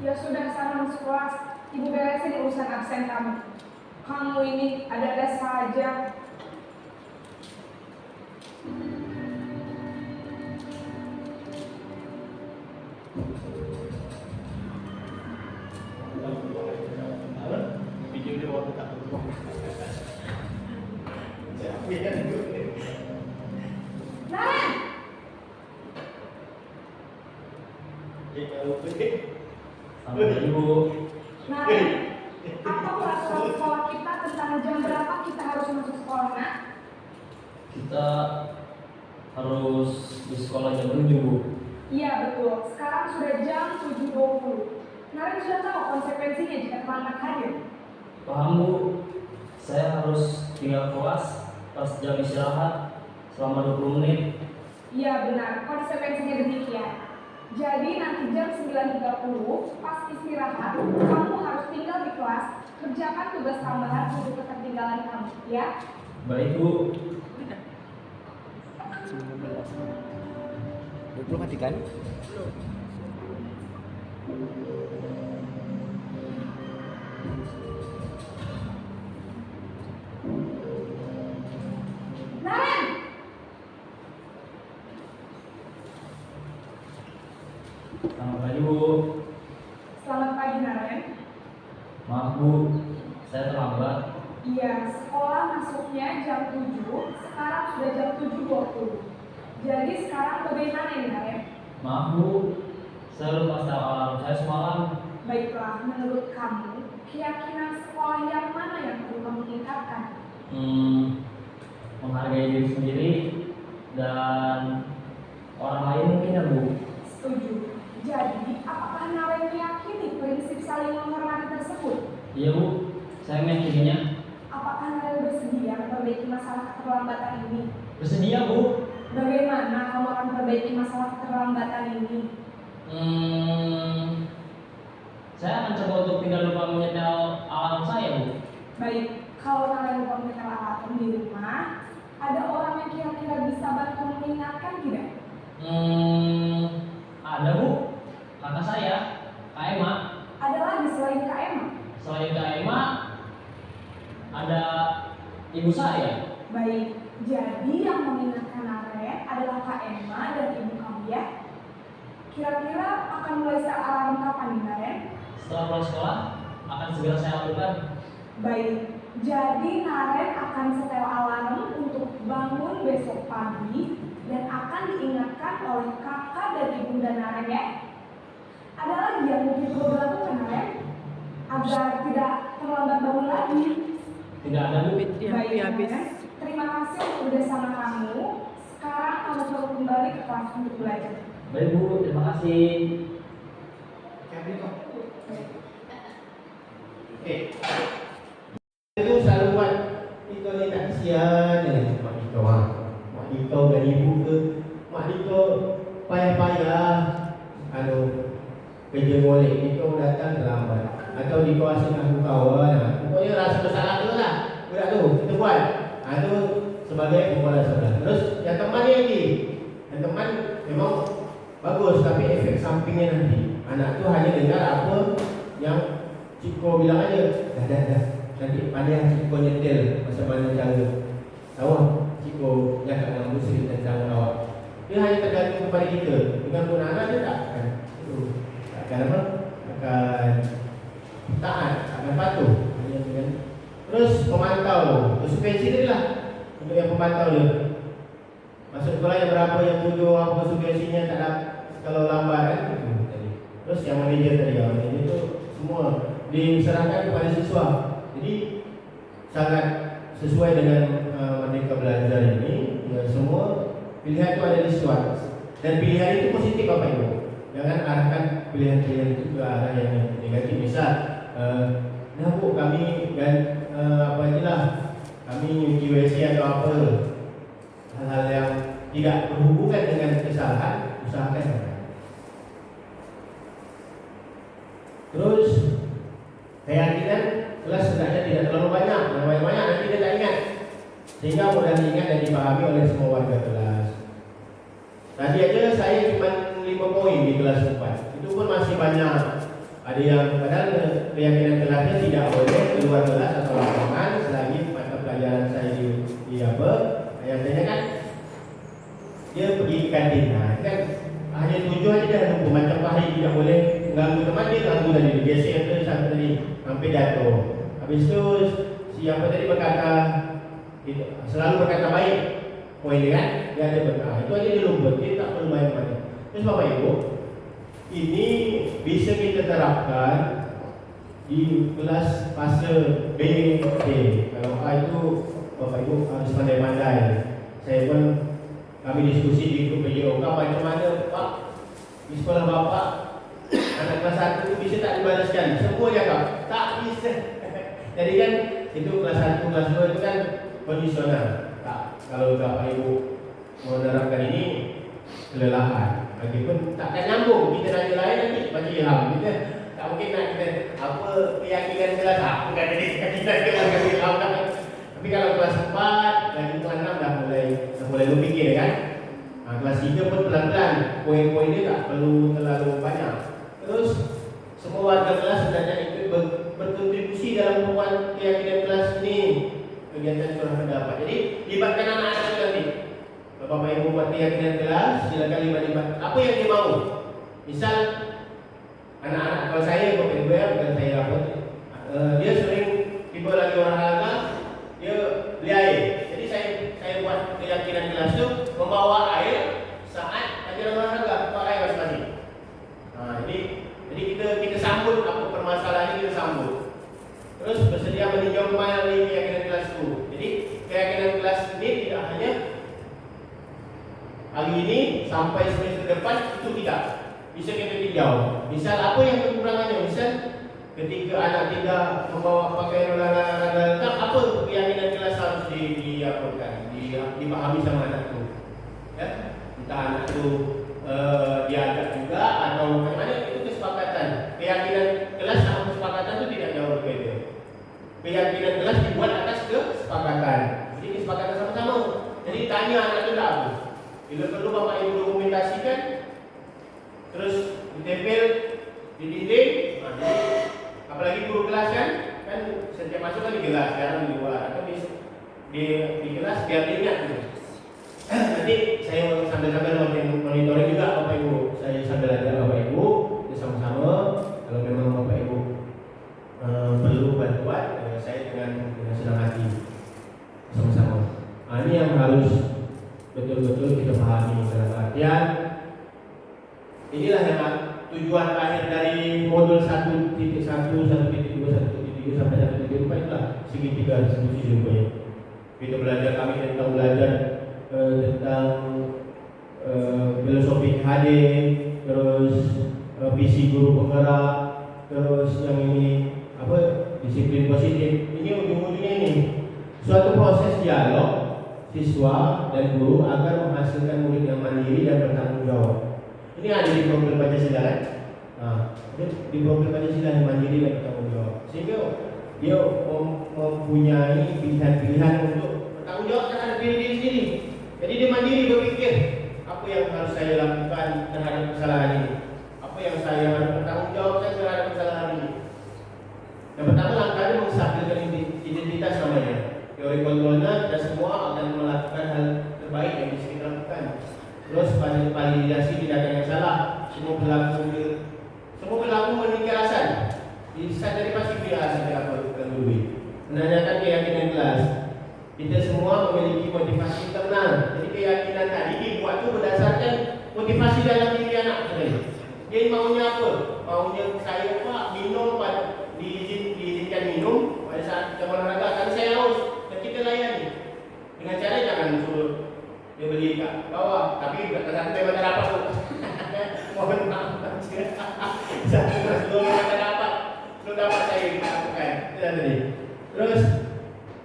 Ya sudah sana masuk kelas. Ibu beresin urusan absen kamu. Kamu ini ada-ada saja. Video dia waktu tak berubah. Naren! Selamat pagi, Bu. Naren, apa peraturan sekolah kita tentang jam berapa kita harus masuk sekolah, nak? Kita harus di sekolah jam 7, Bu. Iya betul, sekarang sudah jam 7.20. Naren sudah tahu konsekuensinya jika terlambat hadir. Paham, Bu. Saya harus tinggal kelas pas jam istirahat selama 20 menit. Iya benar, konsekuensinya demikian. Jadi nanti jam 9.30 pas istirahat, kamu harus tinggal di kelas, kerjakan tugas tambahan untuk ketertinggalan kamu, ya? Baik, Bu. 20 mati kan? Naren! Selamat pagi, Bu. Selamat pagi Naren. Maaf, Bu. Saya terlambat. Iya, sekolah masuknya jam 7, sekarang sudah jam 7.20. Jadi sekarang bagaimana ini Naren? Maaf, Bu. Saya lupa setel alarm saya semalam. Baiklah, menurut kamu, keyakinan sekolah yang mana yang perlu kamu tingkatkan? Menghargai diri sendiri dan orang lain mungkin ya, Bu. Setuju. Jadi, apakah Naren meyakini prinsip saling menghormati tersebut? Iya, Bu. Saya meyakininya. Apakah Naren masalah keterlambatan ini? Bersedia, Bu. Bagaimana kamu akan perbaiki masalah keterlambatan ini? Saya akan coba untuk tidak lupa menyetel alarm saya, Bu. Baik, kalau kalian lupa menyetel alarm di rumah, ada orang yang kira-kira bisa bantu mengingatkan tidak? Ada, Bu. Kakak saya, Kak Emma. Ada lagi selain Kak Emma? Selain Kak Emma, ada ibu saya. Baik, jadi yang mengingatkan Naren adalah Kak Emma dan ibu kamu ya? Kira-kira akan mulai set alarm kapan nih Naren? Setelah pulang sekolah, akan segera saya lakukan. Baik, jadi Naren akan setel alarm untuk bangun besok pagi dan akan diingatkan oleh kakak dan ibunda Naren ya? Ada lagi yang mungkin perlu dilakukan Naren? Agar tidak terlambat bangun lagi. Tidak ada, Bu. Baik, Naren. Terima kasih sudah sama kamu. Sekarang kamu perlu kembali ke kelas untuk belajar. Baik, Bu. Terima kasih. Oke. Itu selalu buat Dito ni tak kesian dengan Mak Dito. Mak Dito dan ibu ke, Mak Dito payah-payah kerja golek Dito datang terlambat atau Dito asyik nak kawan. Pokoknya rasa bersalah tu lah. Budak tu kita buat. Itu sebagai kepala sekolah. Terus yang teman ni lagi. Yang teman memang bagus tapi efek sampingnya nanti. Anak tu hanya dengar apa yang Ciko bilang aja. Dah. Nanti pandai Ciko nyetel macam mana cara. Tahu Ciko cakap dengan muslim tentang awak. Dia hanya tergantung kepada kita. Dengan pun anak dia tak akan akan apa? Akan taat, akan patuh. Terus pemantau, konsekuensi dia lah untuk yang pemantau dia. Masuk sekolah yang berapa yang tujuh, apa konsekuensinya tak ada kalau lambat kan? Terus yang manager tadi, manager itu semua diserahkan kepada siswa. Jadi sangat sesuai dengan Merdeka Belajar ini. Ya, semua pilihan itu ada di siswa. Dan pilihan itu positif Bapak Ibu. Jangan arahkan pilihan-pilihan itu ke arah yang negatif. Misal, nah Bu kami dan apa inilah kami nyuci WC atau apa, hal-hal yang tidak berhubungan dengan kesalahan, usahakan. Terus keyakinan kelas hendaknya tidak terlalu banyak, nanti dia tak ingat, sehingga mudah diingat dan dipahami oleh semua warga kelas. Tadi aja saya cuma 5 poin di kelas 4, itu pun masih banyak. Ada yang padahal keyakinan kelasnya tidak boleh keluar kelas atau lapangan selagi mata pelajaran saya di apa. Yang saya kan dia pergi ke kantin, kan hanya 7 aja dah lupa macam Fahri tidak boleh ganggu teman dia, ganggu tadi geser tu sampai tadi sampai jatuh. Habis tu siapa tadi berkata selalu berkata baik poin dia kan, dia ada berkata itu aja dia lupa, dia tak perlu banyak-banyak. Terus Bapak Ibu, ini bisa kita terapkan di kelas fase B, C. Kalau A itu Bapak Ibu harus pandai-pandai. Saya pun kami diskusi di grup PJOK macam mana Pak di sekolah Bapak anak kelas 1 bisa tak dibalaskan? Semua cakap tak bisa. Jadi kan itu kelas 1, kelas 2 itu kan kondisional. Tak, kalau Bapak Ibu menerapkan ini kelelahan. Lagipun takkan nyambung, kita nanya lain nanti bagi ilham. Kita tak mungkin nak kita apa keyakinan kelas aku kan jadi keyakinan kelas bagi ilham kan. Tapi kalau kelas 4 dan kelas 6 dah mulai berfikir kan. Kelas 3 pun pelan-pelan, poin-poin dia tak perlu terlalu banyak. Terus semua warga kelas sebenarnya ikut berkontribusi dalam membuat keyakinan kelas ini, kegiatan surah pendapat. Jadi libatkan anak-anak itu nanti. Bapak Ibu buat keyakinan kelas, silakan libat. Apa yang dia mau? Misal anak-anak kalau saya Bapak Ibu ya, bukan saya apa, dia sering tiba lagi olahraga, dia beli air. Jadi saya buat keyakinan kelas itu membawa air saat ajaran olahraga, bawa air masing-masing. Jadi kita sambut apa permasalahan ini, kita sambut. Terus bersedia meninjau kembali keyakinan kelas itu. Jadi keyakinan kelas ini tidak hanya hari ini sampai semester depan, itu tidak bisa kita tinjau. Misal apa yang kekurangannya, misal ketika anak tidak membawa pakaian olahraga lengkap, apa keyakinan kelas harus dipahami sama anak itu? Ya, entah anak itu diajak juga atau bagaimana, itu kesepakatan. Keyakinan kelas sama kesepakatan itu tidak jauh berbeda. Keyakinan kelas dibuat atas kesepakatan. Jadi kesepakatan sama-sama. Jadi tanya anak itu tak apa. Bila perlu bapak ibu dokumentasikan, terus ditempel di dinding. Apalagi guru kelas kan setiap masuk kan di kelas, sekarang di luar atau di kelas biar diingat gitu. Nanti saya sambil-sambil monitoring juga bapak ibu. Saya sambil ajar bapak ibu sama-sama. Kalau memang bapak ibu perlu bantuan, saya dengan senang hati sama-sama. Ini yang harus betul-betul kita pahami dalam artian inilah yang tujuan akhir dari modul 1.1, 1.2, 1.3 sampai 1.4 itulah segitiga diskusi rupanya. Kita kami belajar tentang filosofi HD, terus visi guru penggerak, terus yang ini disiplin positif. Ini ujung-ujungnya ini suatu proses dialog siswa dan guru agar menghasilkan murid yang mandiri dan bertanggung jawab. Ini ada di profil Pancasila kan? Di profil Pancasila yang mandiri dan bertanggung jawab. Sehingga dia mempunyai pilihan-pilihan untuk bertanggung jawab terhadap diri sendiri. Jadi dia mandiri berpikir, apa yang harus saya lakukan terhadap kesalahan ini? Apa yang saya harus bertanggung jawab terhadap kesalahan ini? Yang pertama langkahnya menstabilkan identitas namanya. Teori kontrolnya kita semua akan melakukan hal terbaik yang bisa kita lakukan. Terus validasi tidak ada yang salah. Semua berlaku memiliki alasan. Disadari pasti punya alasan kenapa lebih. Menanyakan keyakinan kelas. Kita semua memiliki motivasi internal. Jadi keyakinan tadi dibuat itu berdasarkan motivasi dalam diri anak sebenarnya. Dia maunya apa? Maunya saya pak minum diizinkan minum pada saat kita olahraga kan saya haus. Kita layani dengan cara jangan suruh dia beli kat bawah, tapi satu memang tak dapat tu. Mohon maaf satu belum tak dapat, belum dapat saya lakukan. Itu tadi. Terus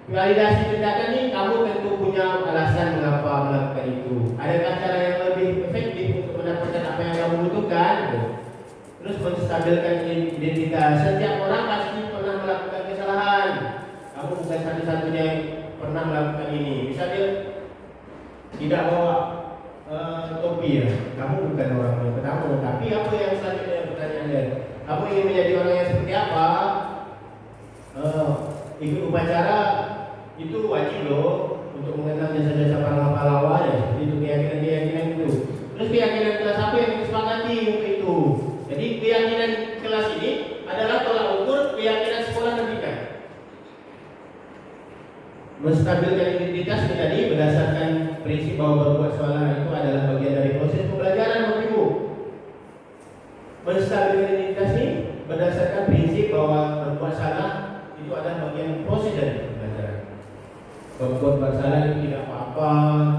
validasi tindakan ni kamu tentu punya alasan mengapa melakukan itu. Adakah cara yang lebih efektif untuk mendapatkan apa yang kamu butuhkan? Terus menstabilkan identitas. Setiap orang pasti pernah melakukan kesalahan. Kamu bukan satu-satunya yang pernah melakukan ini. Misalnya tidak bawa topi ya, kamu bukan orang yang pertama. Tapi apa yang selanjutnya pertanyaannya? Kamu ingin menjadi orang yang seperti apa? Ikut upacara itu wajib loh untuk mengenal jasa-jasa pahlawan ya. Seperti itu keyakinan itu. Terus keyakinan kelas apa yang disepakati untuk itu? Jadi keyakinan kelas ini adalah tolak ukur keyakinan sekolah dan pendidikan. Menstabilkan identitas menjadi berdasarkan prinsip bahwa berbuat salah itu adalah bagian dari proses pembelajaran Bapak Ibu. Menstabilkan identitas ini berdasarkan prinsip bahwa berbuat salah itu adalah bagian proses dari pembelajaran. Berbuat salah itu tidak apa-apa.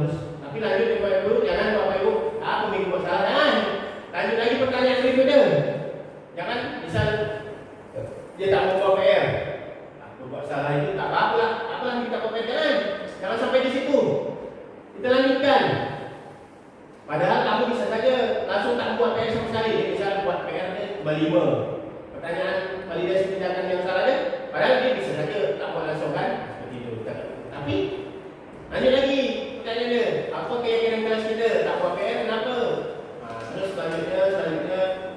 Terus tapi lanjut Bapak Ibu, jangan Bapak Ibu, aku ingin buat salah. Jangan. Lanjut lagi pertanyaan berikutnya. Jangan misal dia tak mau bawa PR. Berbuat salah itu tak apa-apa lah. Apalah kita komen, jangan sampai di situ. Kita lanjutkan. Padahal kamu bisa saja langsung tak buat PR sama sekali. Dia bisa buat PR nya kembali 5. Pertanyaan validasi tindakan yang salah dia. Padahal dia bisa saja tak buat langsung kan. Seperti itu. Tapi lanjut lagi pertanyaan dia. Apa keyakinan kelas kita? Tak buat PR kenapa? Terus selanjutnya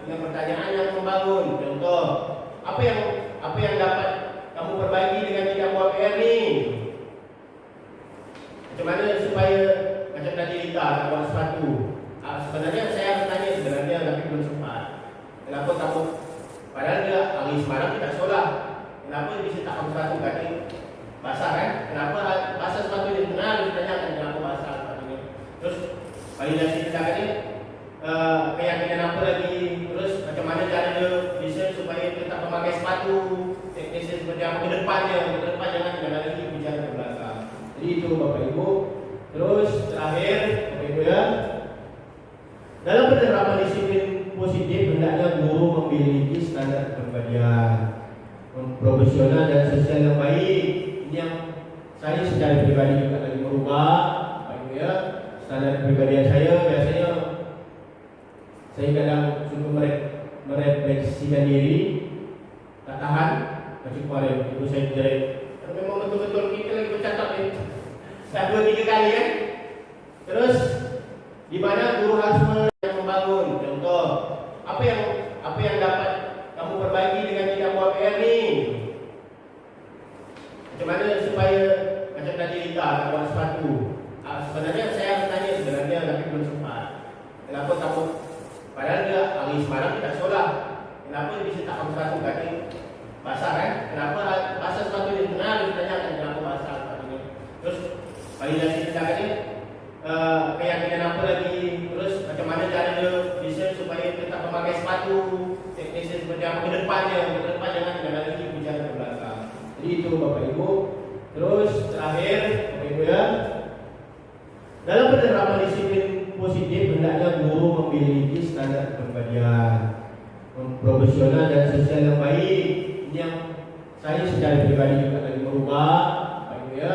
dengan pertanyaan yang membangun. Contoh, apa yang dapat kamu perbaiki dengan tidak buat PR ni? Macam mana supaya macam tadi Rita tak buat sepatu? Sebenarnya saya bertanya sebenarnya tapi belum sempat. Kenapa kamu? Padahal dia hari semalam tidak sekolah. Kenapa bisa tak pakai sepatu? Katanya basah kan? Kenapa basah sepatu ni? Benar ditanyakan kenapa basah sepatunya. Terus validasi tindakannya keyakinan apa lagi? Terus macam mana cara dia bisa supaya tetap memakai sepatu? Teknisnya seperti apa ke depannya jangan lagi bicara ke belakang. Jadi itu Bapak Ibu. Terus terakhir Bapak Ibu ya, dalam penerapan disiplin positif hendaknya guru memiliki standar kepribadian. profesional dan sosial yang baik. Ini yang saya secara pribadi juga lagi merubah, Pak Ibu ya. Standar pribadian saya biasanya saya kadang suka merefleksikan diri, tak tahan. Macam kemarin itu saya jelek. Memang betul-betul kita lagi bercakap ni. Dah 2-3 kali kan. Terus di mana guru harus membangun. Contoh, apa yang dapat kamu perbaiki dengan tidak buat PR ni? Macam mana supaya macam tadi Lita nak buat sepatu? Sebenarnya saya tanya sebenarnya tapi belum sempat. Kenapa kamu? Padahal dia hari semalam kita sekolah. Kenapa dia bisa tak sepatu kaki basah kan? Kenapa basah sepatu ni? Kenapa dia tanyakan kenapa basah sepatu ni? Terus validasi tindakannya keyakinan apa lagi? Terus macam mana cara dia bisa supaya tetap memakai sepatu? Teknisnya seperti apa ke depannya? Ke depan jangan lagi bicara ke belakang. Jadi itu Bapak Ibu. Terus terakhir Bapak Ibu ya, dalam penerapan disiplin positif hendaknya guru memiliki standar kepribadian profesional dan sosial yang baik. Ini yang saya secara pribadi juga lagi merubah, Bapak Ibu ya.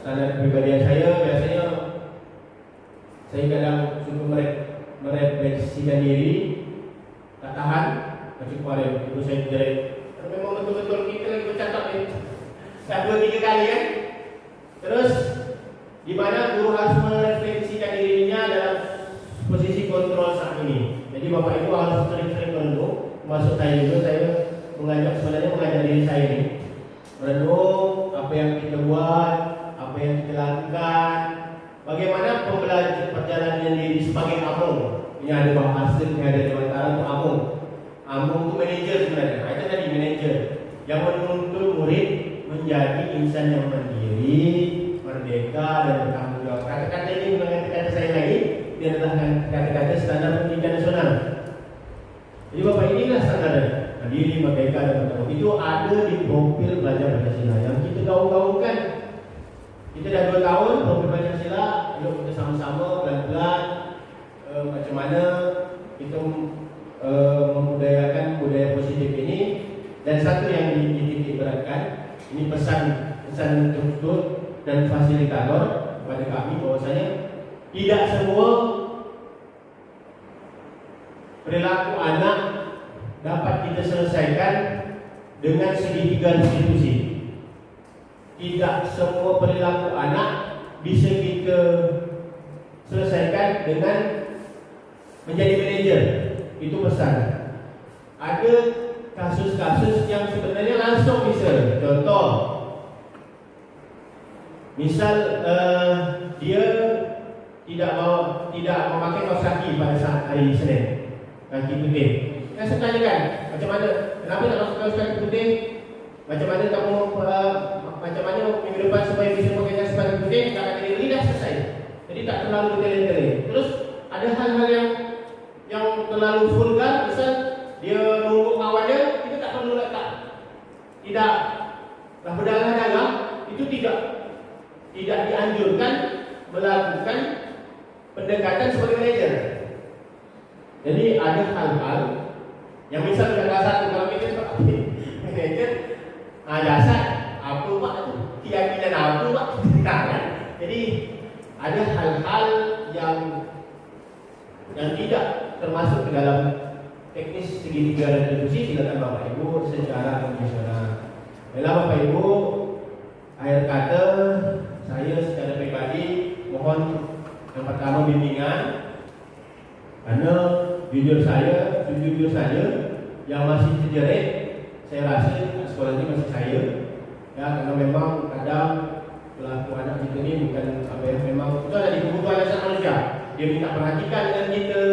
Standar kepribadian saya biasanya saya kadang suka merefleksikan diri, tak tahan. Macam kemarin itu saya jelek. Memang betul-betul kita lagi bercakap ni. Dah 2-3 kali kan. Terus di mana guru harus merefleksikan dirinya dalam posisi kontrol saat ini. Jadi Bapak Ibu harus sering-sering merenung. Masuk saya juga, saya mengajak diri saya ini merenung apa yang kita buat, apa yang kita lakukan, bagaimana pembelajaran perjalanan diri sebagai amung. Ini ada bahasa yang ada di antara itu amung. Amung itu manajer sebenarnya. Itu tadi manajer yang menuntut murid menjadi insan yang mandiri, merdeka dan bertanggung jawab. Kata-kata ini mengenai kata saya lagi, dia adalah kata-kata standar pendidikan nasional. Jadi Bapak inilah standarnya, mandiri, merdeka dan bertanggung jawab. Itu ada di profil belajar Pancasila yang kita gaung-gaungkan. Kita dah 2 tahun profil Pancasila, yuk kita sama-sama pelan-pelan macam mana kita membudayakan budaya positif ini. Dan satu yang dititik beratkan, ini pesan tuntut dan fasilitator kepada kami bahwasanya tidak semua perilaku anak dapat kita selesaikan dengan segitiga institusi. Tidak semua perilaku anak bisa kita selesaikan dengan menjadi manajer. Itu pesan. Ada kasus-kasus yang sebenarnya langsung bisa. Contoh, misal dia tidak memakai kaos kaki pada saat hari Senin, kaki putih. Saya tanyakan, macam mana? Kenapa tak pakai kaos kaki putih? Macam mana kamu macam mana minggu depan supaya bisa pakai kaos kaki putih? Kakak diri dah selesai. Jadi tak terlalu bertele-tele. Terus ada hal-hal yang terlalu vulgar, misal dia nunggu kawannya, kita tak perlu letak. Tidak berdarah-darah, itu tidak dianjurkan melakukan pendekatan sebagai manajer. Jadi ada hal-hal yang misal sudah satu kalau kita sebagai manajer, dasar apa pak itu, keyakinan apa pak, kan? Jadi ada hal-hal yang tidak termasuk ke dalam teknis segitiga dan institusi. Silakan Bapak Ibu secara konvensional. Baiklah Bapak Ibu, akhir kata saya secara pribadi mohon yang pertama bimbingan, karena jujur saja yang masih terjerat saya rasa sekolah ini masih saya ya, karena memang kadang pelaku anak kita ini bukan apa yang memang itu ada di kebutuhan dasar manusia. Dia minta perhatikan dengan kita,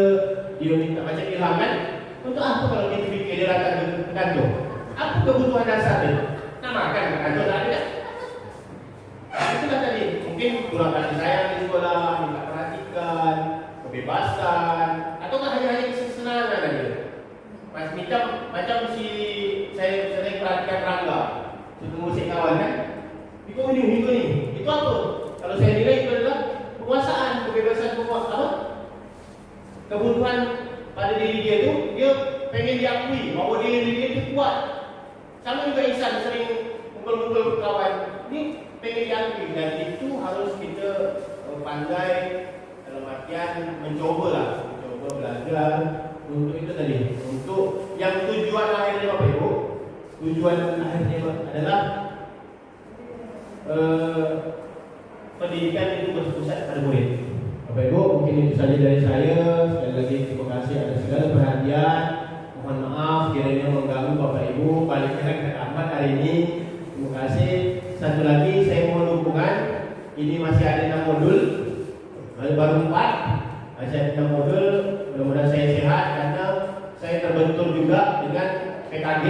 dia minta macam ilham kan. Untuk apa kalau kita fikir dia datang ke kantor? Apa kebutuhan dasar dia? Nak makan ke kantor tak ada. Itulah tadi, mungkin kurang kasih sayang di sekolah, minta perhatikan, kebebasan, atau hanya kesenangan saja. Macam si saya sering perhatikan Rangga, itu musik kawan kan. Ikut ni. Itu apa? Kalau saya nilai itu adalah penguasaan, kebebasan kebutuhan pada diri dia tu, dia pengen diakui bahawa diri dia itu kuat. Sama juga Ihsan sering kumpul-kumpul kawan. Ini pengen diambil dan itu harus kita pandai dalam artian mencoba lah, mencoba belajar untuk itu tadi, untuk yang tujuan akhirnya Bapak Ibu, tujuan akhirnya adalah pendidikan itu berpusat pada murid. Bapak Ibu, mungkin itu saja dari saya. Sekali lagi terima kasih atas segala perhatian. Mohon maaf kiranya mengganggu Bapak Ibu. Baliknya ke Ahmad hari ini. Terima kasih. Satu lagi saya mohon dukungan. Ini masih ada 6 modul, baru 4. Masih ada 6 modul. Mudah-mudahan saya sehat karena saya terbentur juga dengan PKG.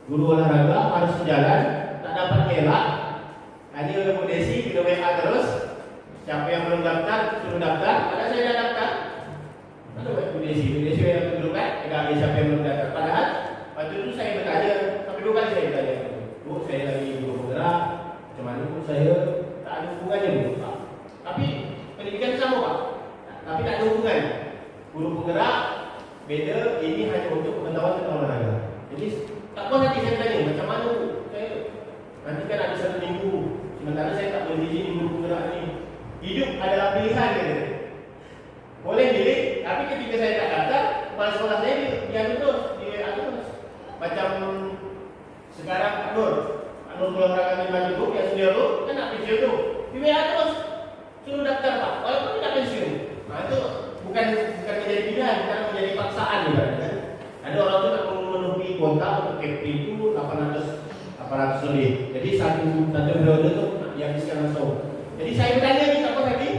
Guru olahraga harus sejalan, tak dapat ngelak. Tadi oleh Bu Desi kita WA terus. Siapa yang belum daftar suruh daftar. Padahal saya dah daftar. Ada Bu Desi yang dulu kan. PKG siapa yang belum daftar. Padahal waktu itu saya bertanya, sampai 2 kali saya bertanya. Bu, saya lagi guru penggerak. Macam mana pun saya tak ada hubungannya Bu. Tapi pendidikan sama Pak. Tapi tak ada hubungan. Guru penggerak beda. Ini hanya untuk pengetahuan tentang olahraga. Jadi tak puas hati saya tanya macam mana Bu. Saya nanti kan ada 1 minggu. Sementara saya tak boleh izin guru penggerak ni. Hidup adalah pilihan kan? Boleh pilih, tapi ketika saya tak daftar, kepala sekolah saya dia terus, dia terus. Macam sekarang Pak Nur pulang rakan di Group yang senior tu, kan nak pensiun tu. Dia terus suruh daftar Pak, walaupun tidak pensiun. Nah itu bukan menjadi pilihan, bukan menjadi paksaan juga. Kan? Ada orang tu nak memenuhi kuota untuk KP itu 800 lebih. Jadi satu periode tu dihabiskan langsung. Jadi saya bertanya ni tak apa lagi.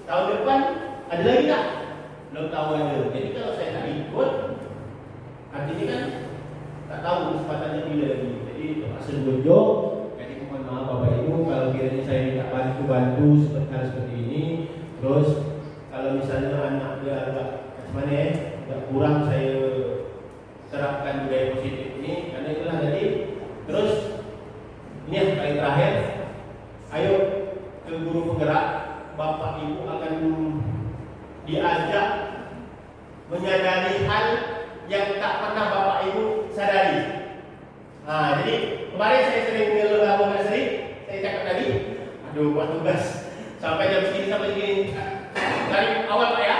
Tahun depan ada lagi tak? Belum tahu ada. Jadi kalau saya tak ikut, artinya kan tak tahu kesempatannya bila lagi. Jadi terpaksa berjok. Jadi mohon maaf Bapak Ibu kalau kiranya saya minta bantu seperti hal seperti ini. Terus kalau misalnya anak dia agak macam mana agak kurang saya terapkan budaya positif ini. Karena itulah jadi. Terus ini yang paling terakhir. Ayo ke guru penggerak, Bapak Ibu akan diajak menyadari hal yang tak pernah Bapak Ibu sadari. Jadi kemarin saya sering mengeluh Bapak Sri, saya cakap tadi, aduh buat tugas sampai jam segini sampai segini. Dari awal Pak ya,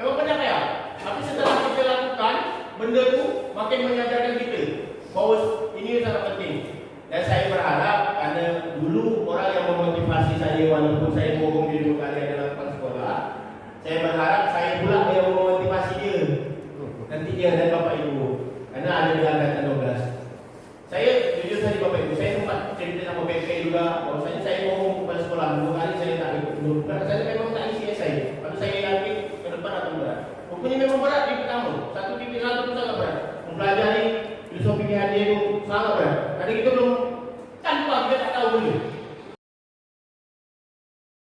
memang benar Pak ya. Tapi setelah kita lakukan, benda itu makin menyadarkan kita bahwa ini sangat penting. Dan saya berharap karena dulu orang yang memotivasi saya walaupun saya bohong di 2 kali dalam sekolah, saya berharap saya pula yang memotivasi dia. Nanti dia dan Bapak Ibu. Karena ada di angkatan 12. Saya jujur saja Bapak Ibu, saya sempat cerita sama PK juga bahwasanya saya bohong kepada sekolah 2 kali saya tak ikut. Karena saya